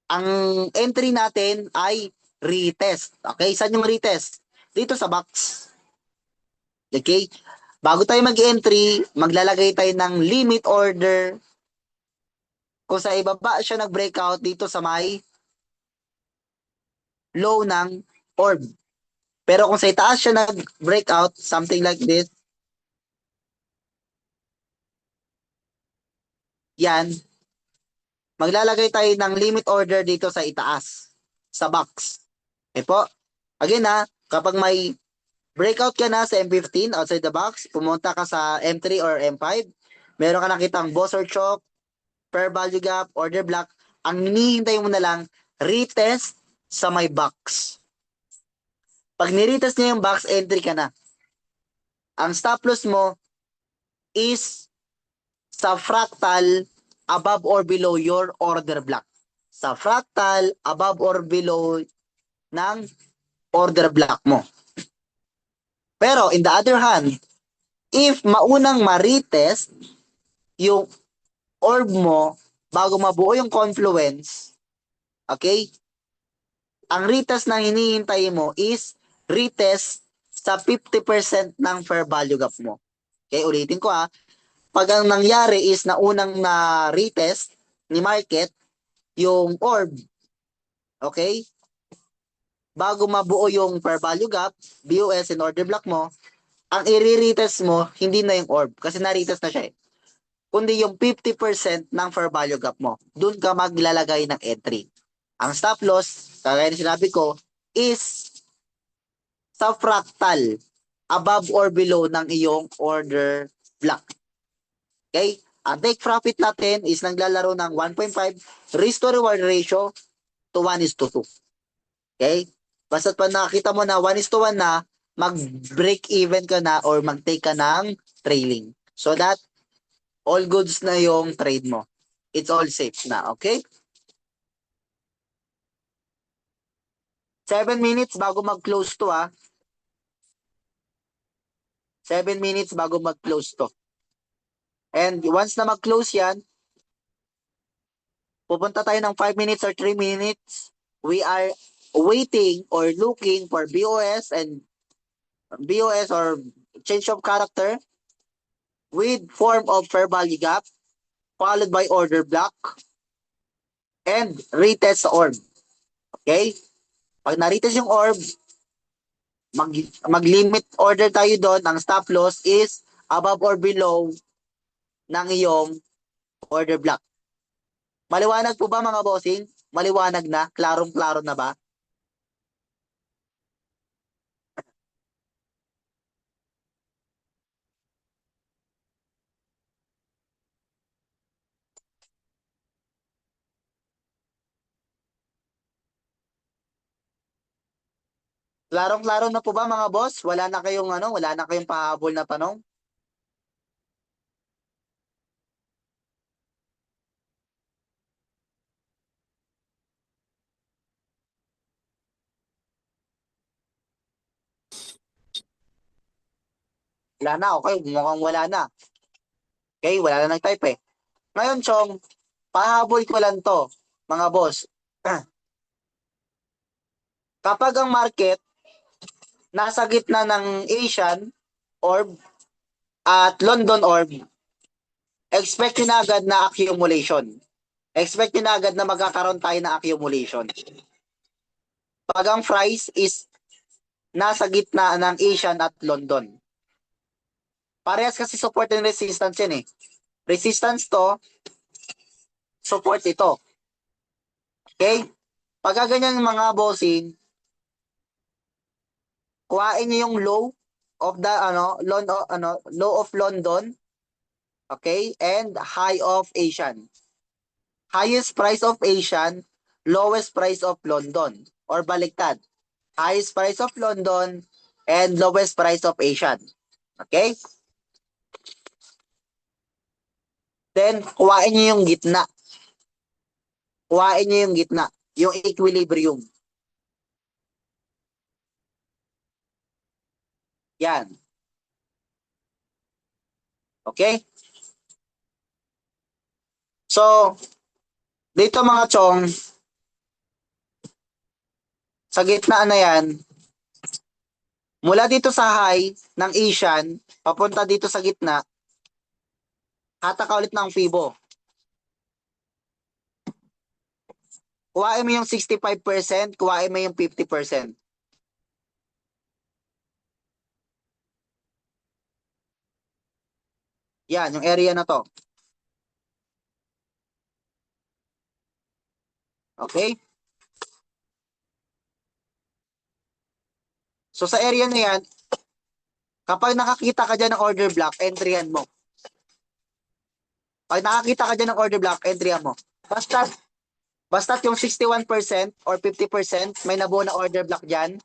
ang entry natin ay retest. Okay? Saan yung retest? Dito sa box. Okay? Bago tayo mag-entry, maglalagay tayo ng limit order. Kung sa ibaba siya nag-breakout dito sa may low ng orb. Pero kung sa itaas siya nag-breakout, something like this, yan, maglalagay tayo ng limit order dito sa itaas, sa box. Okay po? Again kapag may breakout ka na sa M15 outside the box, pumunta ka sa M3 or M5, meron ka nakitang boss or choke, fair value gap, order block, ang hinihintay mo na lang, retest sa may box. Pag niretest niya yung box, entry ka na. Ang stop loss mo is sa fractal above or below your order block. Sa fractal above or below ng order block mo. Pero in the other hand, if maunang ma-retest yung orb mo bago mabuo yung confluence, okay? Ang retest na hinihintay mo is retest sa 50% ng fair value gap mo. Okay, ulitin ko pag ang nangyari is na unang na retest ni market yung orb, okay? Bago mabuo yung fair value gap, BOS and order block mo, ang i-retest mo hindi na yung orb kasi na-retest na siya kundi yung 50% ng fair value gap mo. Doon ka maglalagay ng entry. Ang stop loss, kagaya na sinabi ko, is sa fractal above or below ng iyong order block. Okay? Ang take profit natin is naglalaro ng 1.5 risk to reward ratio to 1:2. Okay? Basta pa nakita mo na 1:1 na, mag-break even ka na or mag-take ka ng trailing. So that all goods na yung trade mo. It's all safe na, okay? 7 minutes bago mag-close to 7 minutes bago mag-close to. And once na mag-close yan, pupunta tayo ng 5 minutes or 3 minutes. We are waiting or looking for BOS or change of character with form of fair value gap followed by order block and retest orb. Okay? Pag na-retest yung orb, mag-limit order tayo doon. Ang stop loss is above or below ng iyong order block. Maliwanag po ba mga bossing? Maliwanag na? Klarong-klaro na ba? Klarong-klaro na po ba mga boss? Wala na kayong pahabol na tanong? Wala na, okay. Mukhang wala na. Okay, wala na nag-type Ngayon, Chong, pahabol ko lang to, mga boss. Kapag ang market nasa gitna ng Asian orb at London orb, expect nyo na agad na accumulation. Expect nyo na agad na magkakaroon tayo ng accumulation. Pag ang price is nasa gitna ng Asian at London. Parehas kasi support and resistance yan eh. Resistance to, support ito. Okay? Pag ganyan mga bossing, kuhain niyo yung low of the low of London, okay? And high of Asian. Highest price of Asian, lowest price of London or baliktad. Highest price of London and lowest price of Asian. Okay? Then kuhain niyo yung gitna. Kuhain niyo yung gitna, yung equilibrium. Yan. Okay? So, dito mga chong, sa gitna na yan, mula dito sa high ng Asian, papunta dito sa gitna, hatak ka ulit ng Fibo. Kuhain mo yung 65%, kuhain mo yung 50%. Yan, yung area na to. Okay? So sa area na yan, kapag nakakita ka dyan ng order block, entryan mo. Pag nakakita ka dyan ng order block, entryan mo. Basta yung 61% or 50% may nabuo na order block dyan,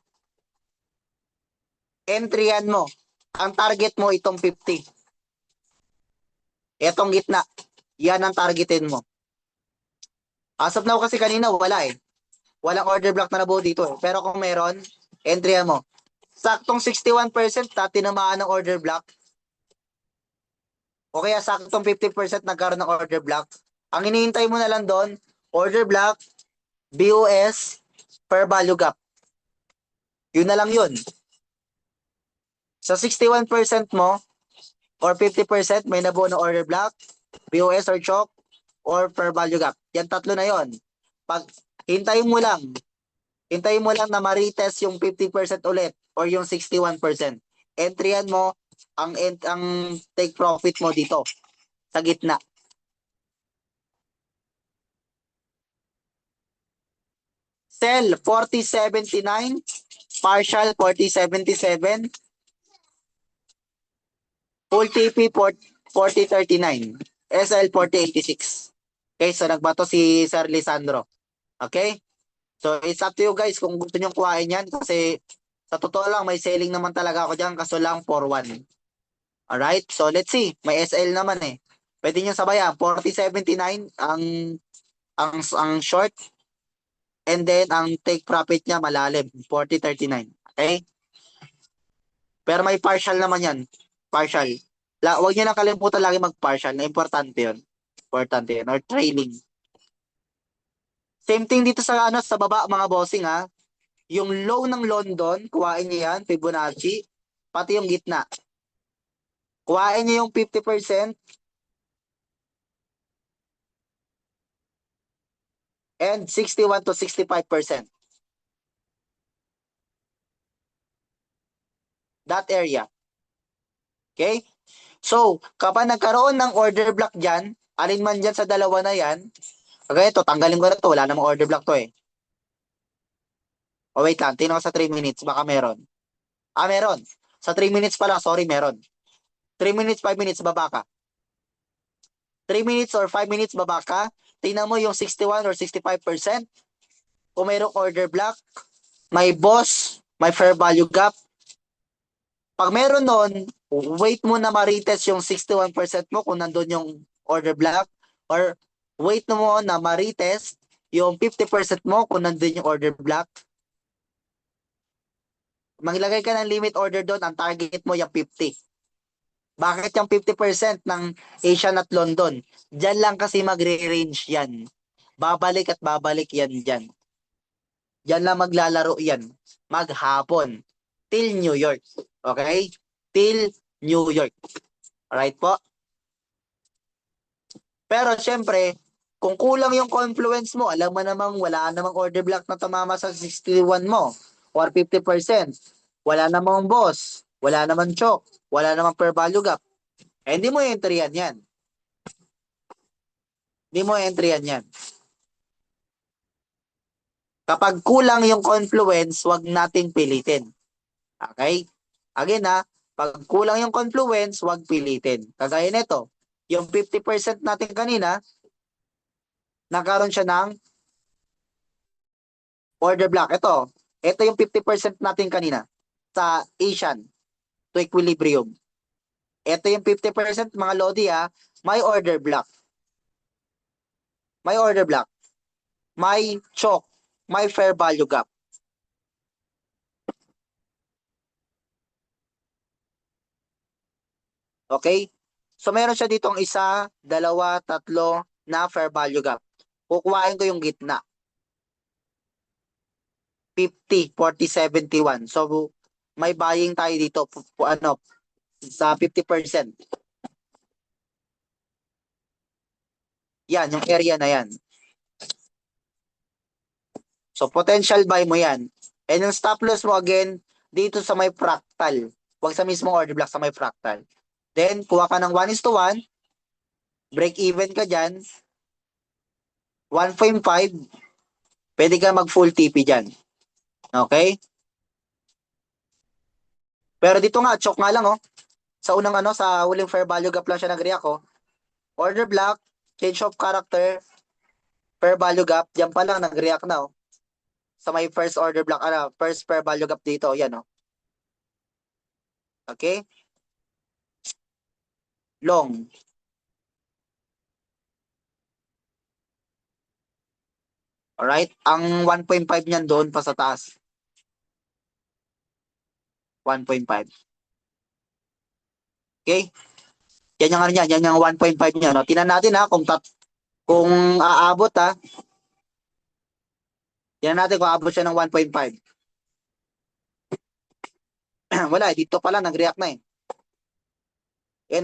entryan mo. Ang target mo itong 50. Etong gitna. Yan ang targetin mo. As of now kasi kanina wala eh. Walang order block na nabuo dito eh. Pero kung meron, entryan mo. Saktong 61% tinamaan ng order block. O kaya saktong 50% nagkaroon ng order block. Ang hinihintay mo na lang doon, order block, BOS, per value gap. Yun na lang yun. Sa 61% mo, or 50% may nabuo na order block, BOS or choke, or per value gap. Yan tatlo na yon. Pag hintayin mo lang na ma-retest yung 50% ulit or yung 61%. Entryan mo ang take profit mo dito sa gitna. Sell 40.79, partial 40.77, full TP 40.39, SL 40.86. Okay, so nagbato si Sir Lisandro. Okay? So it's up to you guys kung gusto nyo kuhain yan kasi sa totoo lang may selling naman talaga ako dyan kaso lang 4-1. Alright? So let's see. May SL naman eh. Pwede nyo sabayan. 40.79 ang short and then ang take profit niya malalim. 40.39. Okay? Pero may partial naman yan. Partial. Huwag nyo lang kalimutan lagi mag-partial. Na importante yun. Importante yun. Or trailing. Same thing dito sa sa baba mga bossing ha. Yung low ng London, kuhain niyo yan, Fibonacci, pati yung gitna. Kuhain niyo yung 50% and 61 to 65%. That area. Okay? So, kapag nagkaroon ng order block dyan, alin man dyan sa dalawa na yan, okay, ito, tanggalin ko na to, wala namang order block to eh. O wait lang, tingnan ko sa 3 minutes, baka meron. Meron. Sa 3 minutes pala, sorry, meron. 3 minutes, 5 minutes, baba ka. 3 minutes or 5 minutes, baba ka. Tingnan mo yung 61 or 65%. Kung mayroong order block, may boss, may fair value gap. Pag meron nun, wait mo na ma-retest yung 61% mo kung nandun yung order block or wait mo na ma-retest yung 50% mo kung nandun yung order block. Maglagay ka ng limit order doon, ang target mo yung 50. Bakit yung 50% ng Asian at London? Diyan lang kasi magre-range yan. Babalik at babalik yan dyan. Diyan lang maglalaro yan. Maghapon. Till New York. Okay? Till New York. Alright po? Pero syempre, kung kulang yung confluence mo, alam mo namang wala namang order block na tumama sa 61 mo or 50%. Wala namang boss, wala namang choke, wala namang per value gap. Eh, hindi mo entry yan. Hindi mo entry yan. Kapag kulang yung confluence, wag nating pilitin. Okay? Again pag kulang yung confluence, wag pilitin. Kagaya nito, yung 50% natin kanina, nagkaroon siya ng order block. Ito yung 50% natin kanina sa Asian to equilibrium. Ito yung 50% mga Lodi may order block. May order block. May choke. May fair value gap. Okay? So meron siya ditong isa, dalawa, tatlo na fair value gap. Kukuhain ko yung gitna. 50, 40, 71. So may buying tayo dito sa 50%. Yan, yung area na yan. So potential buy mo yan. And yung stop loss mo again dito sa may fractal. Huwag sa mismong order block, sa may fractal. Then kuha ka ng 1:1. Break even ka dyan. 1.5. Pwede ka mag full TP dyan. Okay? Pero dito nga, choke nga lang Sa unang sa huling fair value gap lang siya nag-react Order block, change of character, fair value gap, diyan pa lang nag-react na Sa may first order block, first fair value gap dito, yan Okay? Long. Alright? Ang 1.5 niyan doon pa sa taas. 1.5. Okay? Yan yung yan yung 1.5 niya. Tingnan natin kung aabot Tingnan natin kung aabot siya ng 1.5. Wala, dito pa lang nag-react na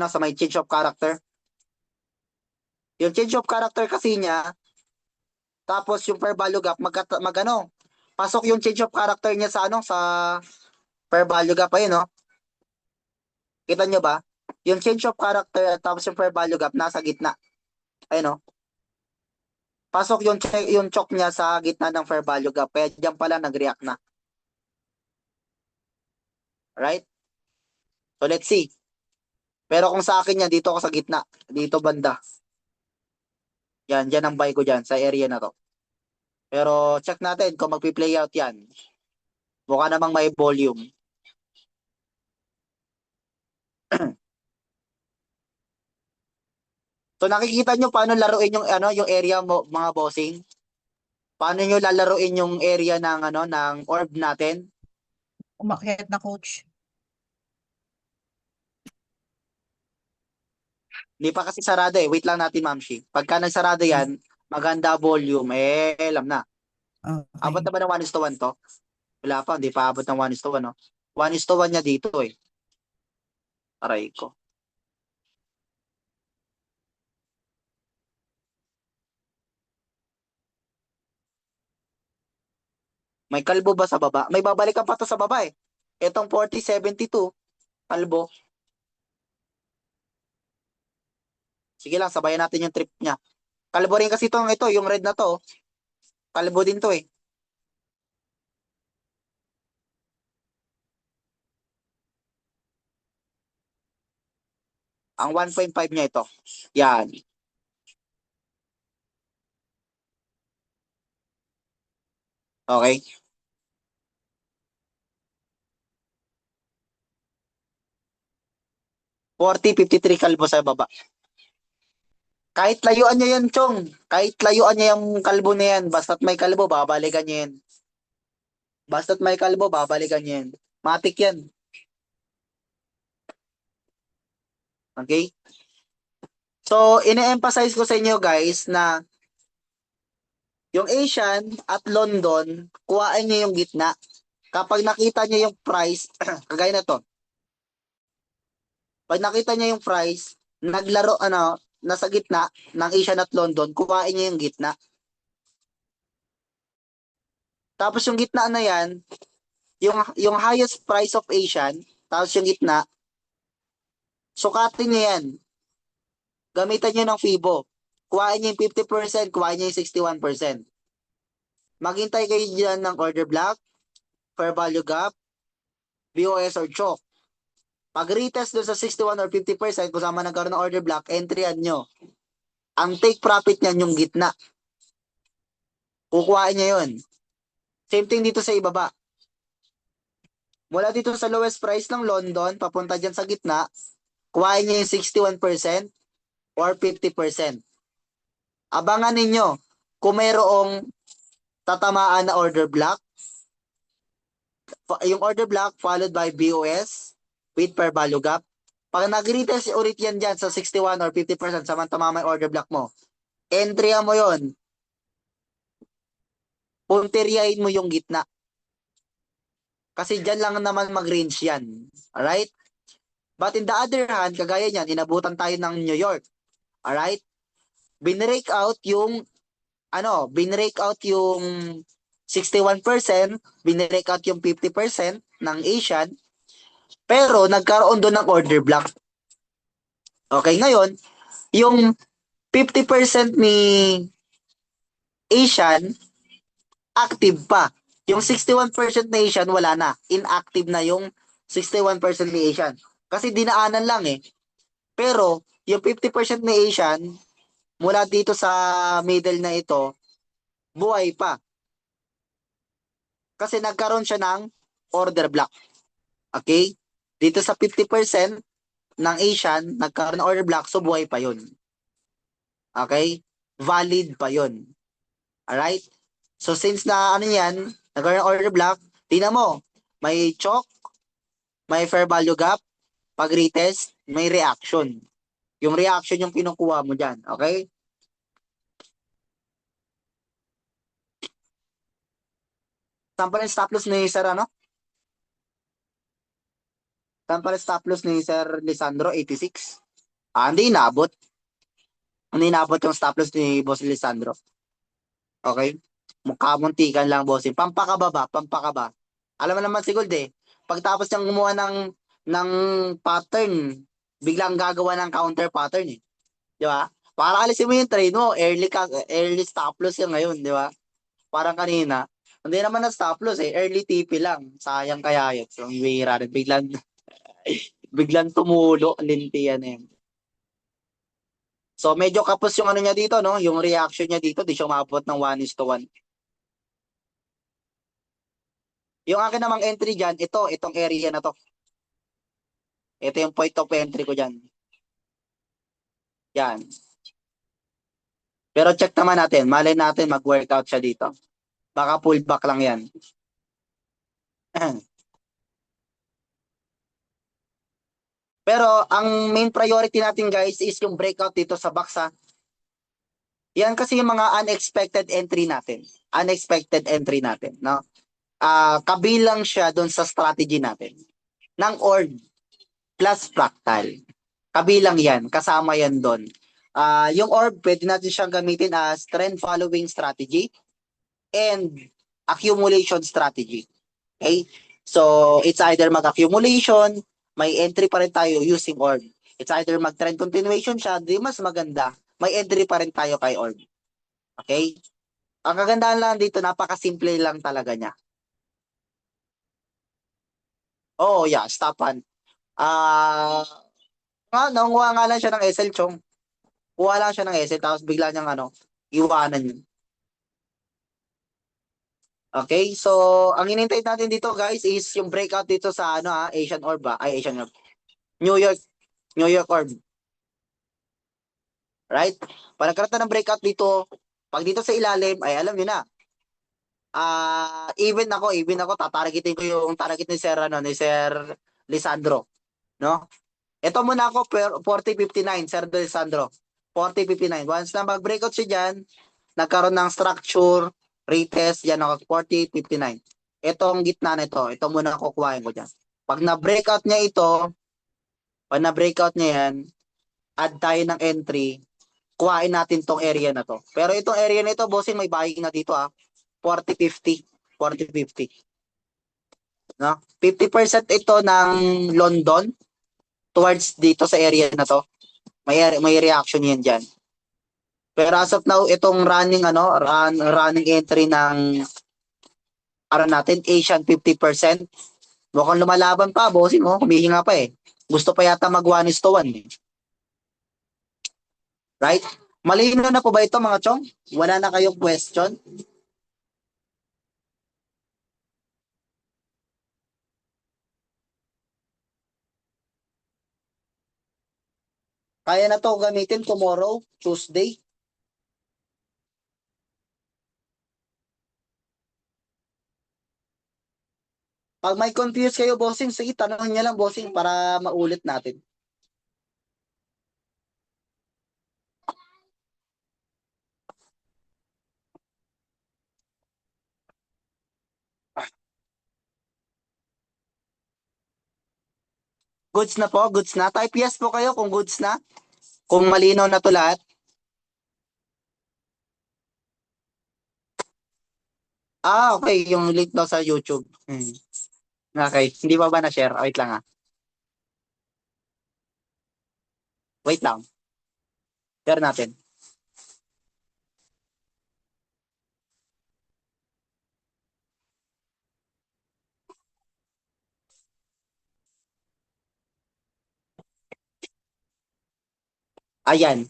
sa may change of character. Yung change of character kasi niya, tapos yung fair value gap, pasok yung change of character niya sa sa fair value gap, ayun Kita nyo ba? Yung change of character tapos yung fair value gap nasa gitna. Ayun Pasok yung choke niya sa gitna ng fair value gap. Kaya diyan pala nag-react na. Right? So let's see. Pero kung sa akin yan, dito ako sa gitna. Dito banda. Yan, dyan ang buy ko dyan sa area na to. Pero check natin kung magpi-play out yan. Mukha namang may volume. So nakikita nyo paano laruin yung yung area mo mga bossing? Paano nyo lalaruin yung area ng ng orb natin? Umakyat na, coach. Hindi pa kasi sarado Wait lang natin, Ma'am Shi. Pagka nagsarado yan, maganda volume, alam na. Okay. Abot na ba ng 1:1 to? Wala pa, hindi pa abot ng 1:1 1:1 niya dito Aray ko. May kalbo ba sa baba? May babalikan pa to sa baba Itong 4072, kalbo. Sige lang, sabayan natin yung trip niya. Kalbo rin kasi ito, yung red na to. Kalbo din to Ang 1.5 niya ito. Yan. Okay? $40.53 kalbo sa baba. Kahit layuan niya yan, Chong. Kahit layuan niya yung kalbo na yan, basta't may kalbo, babalikan niya yan. Basta't may kalbo, babalikan niya yan. Matik yan. Okay? So, ine-emphasize ko sa inyo guys na yung Asian at London, kuhain niyo yung gitna. Kapag nakita niyo yung price, kagaya na to. Pag nakita niya yung price, naglaro, nasa gitna ng Asian at London, kuhain niya yung gitna. Tapos yung gitna na yan, yung highest price of Asian, tapos yung gitna, sukatin niya yan. Gamitan niyo ng FIBO. Kuhain niyo yung 50%, kuhain niyo yung 61%. Maghintay kayo dyan ng order block, fair value gap, BOS or choke. Pag retest doon sa 61 or 50%, kung saan man nagkaroon ng order block, entryan nyo. Ang take profit niyan yung gitna. Kukuhain niya yun. Same thing dito sa ibaba. Mula dito sa lowest price ng London, papunta dyan sa gitna, kuhain niya yung 61% or 50%. Abangan ninyo kung mayroong tatamaan na order block, yung order block followed by BOS with fair value gap. Pag nag-retest ulit yan dyan sa 61 or 50% samantama may order block mo, entry mo yon, punteriyahin mo yung gitna. Kasi dyan lang naman mag-range yan. Alright? But in the other hand, kagaya niyan, inabutan tayo ng New York. Alright? Binrake out yung 61%, binrake out yung 50% ng Asian, pero nagkaroon doon ng order block. Okay, ngayon, yung 50% ni Asian, active pa. Yung 61% ni Asian, wala na. Inactive na yung 61% ni Asian. Kasi dinaanan lang eh. Pero, yung 50% ni Asian, mula dito sa middle na ito, buhay pa. Kasi nagkaroon siya ng order block. Okay? Dito sa 50% ng Asian, nagkaroon ng order block, so buhay pa yun. Okay? Valid pa yun. Alright? So since na yan, nagkaroon ng order block, tingnan mo, may choke, may fair value gap, pag retest, may reaction. Yung reaction yung kinukuha mo dyan. Okay? Sample stop loss ni Sir Sample stop loss ni Sir Lisandro, 86. Hindi inabot. Hindi inabot yung stop loss ni Boss Lisandro. Okay? Mukha muntikan lang, bossing. Pampakaba ba? Pampakaba. Alam mo naman si Gold eh. Pagtapos niyang gumawa ng pattern, biglang gagawa ng counter pattern eh. Di ba? Para alisin mo yung trade mo, early stop loss yung ngayon, di ba? Parang kanina. Hindi naman na stop loss eh, early TP lang. Sayang kaya yun. So, bihira rin. Biglang tumulo, linti yan eh. So, medyo kapos yung niya dito, no? Yung reaction niya dito, di siya umabot ng 1:1. Yung akin namang entry dyan, itong area na to. Ito yung point of entry ko dyan. Yan. Pero check naman natin, malay natin mag-workout siya dito. Baka pullback lang yan. Pero ang main priority natin guys is yung breakout dito sa box ha. Yan kasi yung mga unexpected entry natin. Unexpected entry natin, no? Kabilang siya doon sa strategy natin. Ng orb plus fractal. Kabilang yan, kasama yan doon. Yung orb, pwede natin siyang gamitin as trend following strategy and accumulation strategy. Okay? So, it's either mag-accumulation, may entry pa rin tayo using orb. It's either mag-trend continuation siya, di mas maganda, may entry pa rin tayo kay orb. Okay? Ang kagandahan lang dito, napakasimple lang talaga niya. Oh, yeah, stopan. Nanguha nga lang siya ng SL, Chong. Kuha lang siya ng SL, tapos bigla niyang iwanan yun. Okay, so ang hinintay natin dito guys is yung breakout dito sa Asian orb Asian orb. New York orb. Right? Para nagkaroon ng breakout dito, pag dito sa ilalim ay alam niyo na. Even ako tatargetin ko yung target ni Sir Lisandro, no? Ito muna ako 4059 Sir Lisandro. 4059. Once na mag-breakout siya diyan, nagkaroon ng structure retest, yan ako, 40.59. Itong gitna nito, ito muna kukuhain ko dyan. Pag na-breakout niya ito, Pag na-breakout niya yan, add tayo ng entry, kuhain natin tong area na to. Pero itong area na ito, bossing, may buying na dito 40-50. 40-50. No? 50% ito ng London towards dito sa area na to. May reaction yan dyan. Pero as of now, itong running entry ng natin, Asian 50%. Mukhang lumalaban pa, bossing, humihinga pa eh. Gusto pa yata mag 1:1 eh. Right? Malino na po ba ito, mga chong? Wala na kayong question? Kaya na to gamitin tomorrow, Tuesday. Pag may confuse kayo, bossing, sige, tanong niya lang, bossing, para maulit natin. Goods na po, goods na. Type yes po kayo kung goods na. Kung malinaw na to lahat. Okay, yung link daw sa YouTube. Okay, hindi pa ba na-share? Wait lang Wait lang. Share natin. Ayan.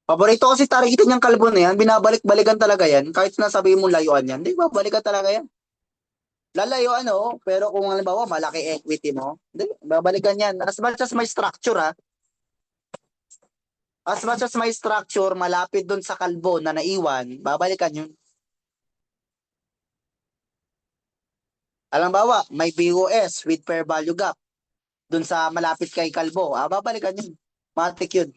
Paborito kasi tarikitin yung kalbo na yan. Binabalik-balikan talaga yan. Kahit nasabi mo layuan yan. Hindi, babalikan talaga yan. Lalayuan pero kung halimbawa malaki equity mo, hindi, babalikan yan. As much as may structure As much as may structure, malapit dun sa kalbo na naiwan, babalikan yun. Halimbawa, may BOS with fair value gap dun sa malapit kay kalbo, babalikan yun. Matik yun.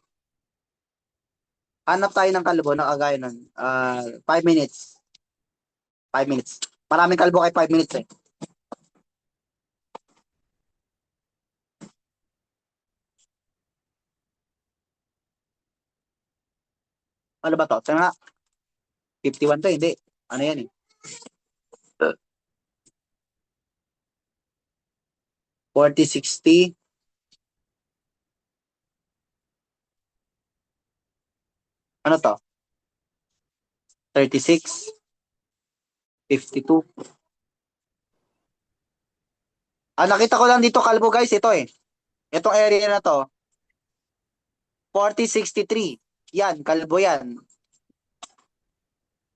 Hanap tayo ng kalbo na kagaya nun. 5 minutes. 5 minutes. Maraming kalbo kay 5 minutes eh. Ano ba to? Ito nga. 51 to, hindi. Ano yan eh? 40-60. Ano to? 36. 52. Nakita ko lang dito kalbo guys, ito eh. Itong area na to. 40-63. Yan, kalbo yan.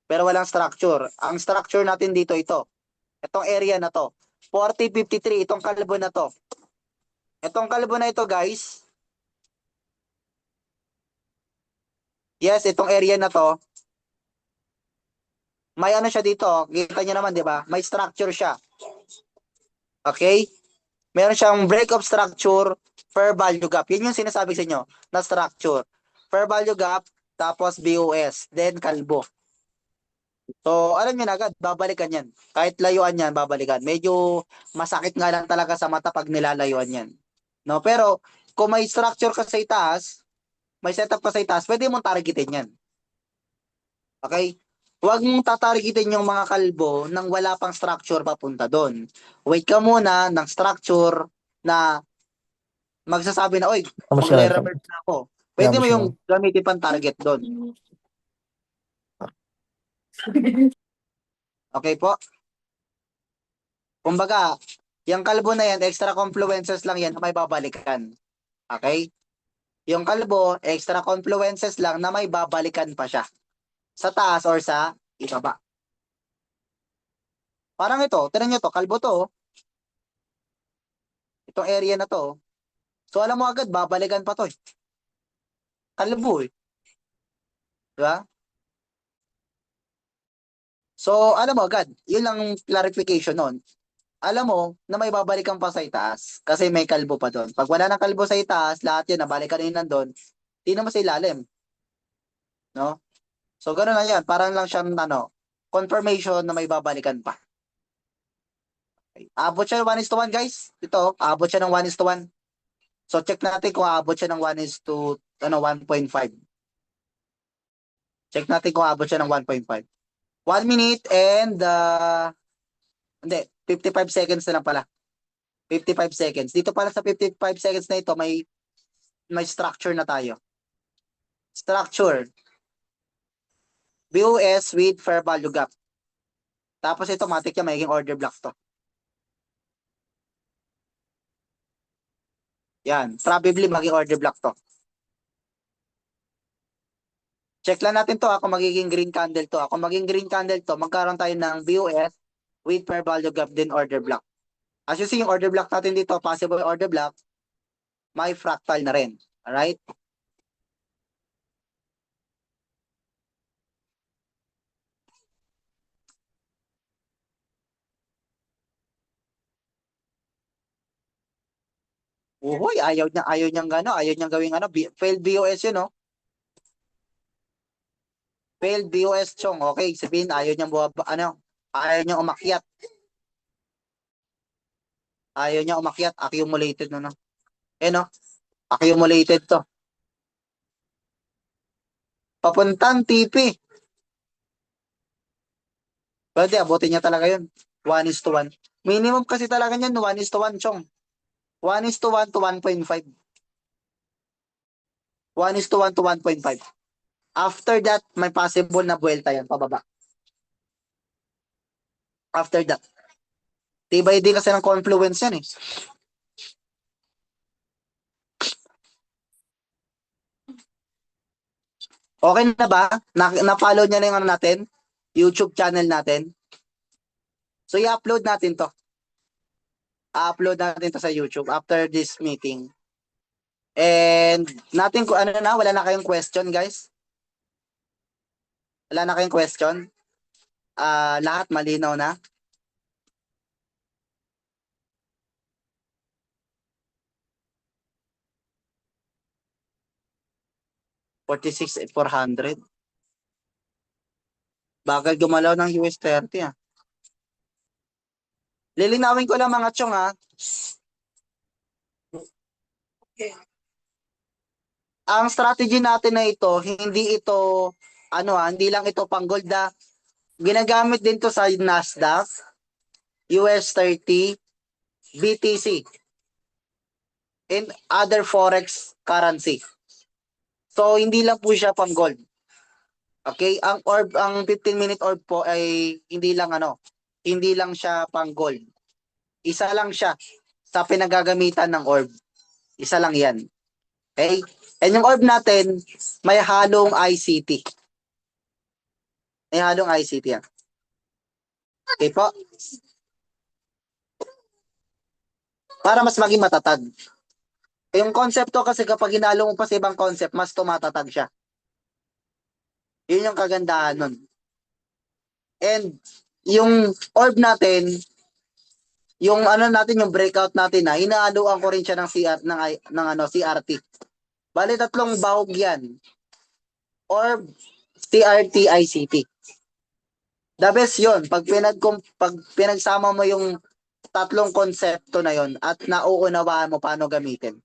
Pero walang structure. Ang structure natin dito ito. Itong area na to. 40-53, itong kalbo na to. Itong kalbo na ito guys. Yes, itong area na to. May ano siya dito. Kita niyo naman, di ba? May structure siya. Okay? Meron siyang break of structure, fair value gap. Yun yung sinasabi sa inyo na structure. Fair value gap, tapos BOS, then kalbo. So, alam niyo na agad, babalikan yan. Kahit layuan yan, babalikan. Medyo masakit nga lang talaga sa mata pag nilalayuan yan. No? Pero, kung may structure ka sa itaas, may setup ka sa itaas, pwede mong targetin yan. Okay? Huwag mong tatargetin yung mga kalbo nang wala pang structure papunta doon. Wait ka muna ng structure na magsasabi na, oy, magre-reverse na ako. Pwede mo yung gamitin pang target doon. Okay po? Kumbaga, yung kalbo na yan, extra confluences lang yan na may babalikan. Okay? Yung kalbo, extra confluences lang na may babalikan pa siya. Sa taas or sa ibaba. Parang ito, tinan nyo to, kalbo to. Itong area na to. So alam mo agad, babalikan pa to eh. Kalbo eh. Diba? So alam mo agad, yun lang clarification nun. Alam mo na may babalikan pa sa itaas kasi may kalbo pa doon. Pag wala ng kalbo sa itaas, lahat yun, nabalikan na yun nandun, di naman sa ilalim. No? So gano'n lang yan, parang lang siyang confirmation na may babalikan pa. Okay. Abot siya ng 1:1 guys. Ito, abot siya ng 1:1. So check natin kung abot siya ng 1:1.5. Check natin kung abot siya ng 1.5. 1 minute and hindi, 55 seconds na lang pala. 55 seconds. Dito pala sa 55 seconds na ito, may structure na tayo. Structure. BOS with fair value gap. Tapos ito, matik yan, magiging order block to. Yan, probably maging order block to. Check lang natin to, kung magiging green candle to. Kung magiging green candle to, magkaroon tayo ng BOS with fair value gap din order block. As you see, yung order block natin dito, possible order block, may fractal na rin. Alright? Uhoy, ayaw niyang gawing failed BOS yun, no? Failed BOS, Chong. Okay, sabihin, ayaw niyang umakyat. Ayaw niya umakyat, accumulated no. No? Accumulated to. Papuntang TP. Pwede, abutin niya talaga yun. 1:1. Minimum kasi talaga niyan, 1:1, Chong. 1:1 to 1.5. 1:1 to 1.5. After that, may possible na buwelta yan, pababa. After that. Tibay din kasi ng confluence yan eh. Okay na ba? Na-follow niya na yung natin? YouTube channel natin. So, i-upload natin to. I-upload natin to sa YouTube after this meeting. And natin kung wala na kayong question, guys. Wala na kayong question. Lahat malinaw na. $46,400. Bagal gumalaw ng US 30 Lilinawin ko lang mga Chong Ang strategy natin na ito, hindi ito hindi lang ito pang gold Ginagamit din to sa Nasdaq, US 30, BTC, and other forex currency. So hindi lang po siya pang gold. Okay, ang 15-minute orb po ay hindi lang siya pang gold. Isa lang siya sa pinagagamitan ng orb. Isa lang 'yan. Okay? And yung orb natin may halong ICT. May halong ICT yan. Okay po? Para mas maging matatag. Yung konsepto kasi kapag hinalo mo pa sa ibang concept, mas tumatatag siya. Yun yung kagandahan nun. And yung orb natin, yung yung breakout natin hinahaluan ko rin siya ng CRT. Bali 3 bahog yan. Orb, CRT, ICT. The best yun. Pag pinagsama mo yung 3 konsepto na yon at nauunawaan mo paano gamitin.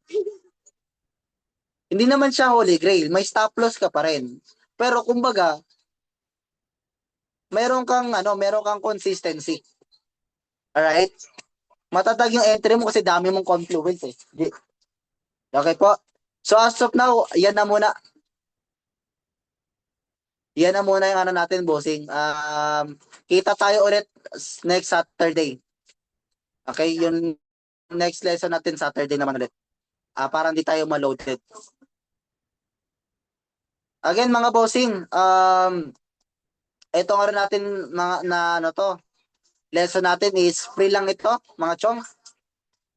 Hindi naman siya holy grail, may stop loss ka pa rin. Pero kumbaga, meron kang consistency. Alright? Matatag yung entry mo kasi dami mong confluence eh. Okay po? So as of now, yan na muna. Yan na muna yung natin, bossing. Kita tayo ulit next Saturday. Okay, yung next lesson natin Saturday naman ulit. Para hindi tayo ma-loaded. Again, mga bossing, ito nga rin natin lesson natin is free lang ito, mga chong.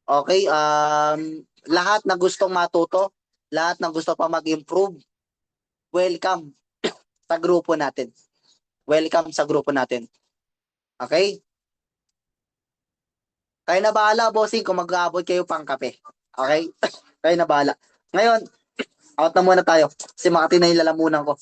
Okay, lahat na gustong matuto, lahat na gusto pa mag-improve, welcome sa grupo natin. Welcome sa grupo natin. Okay? Kayo na bahala, bossing, kung mag-aabot kayo pang kape. Okay? Kayo na bahala. Ngayon, out na muna tayo. Kasi makati na yung lalamunan ko.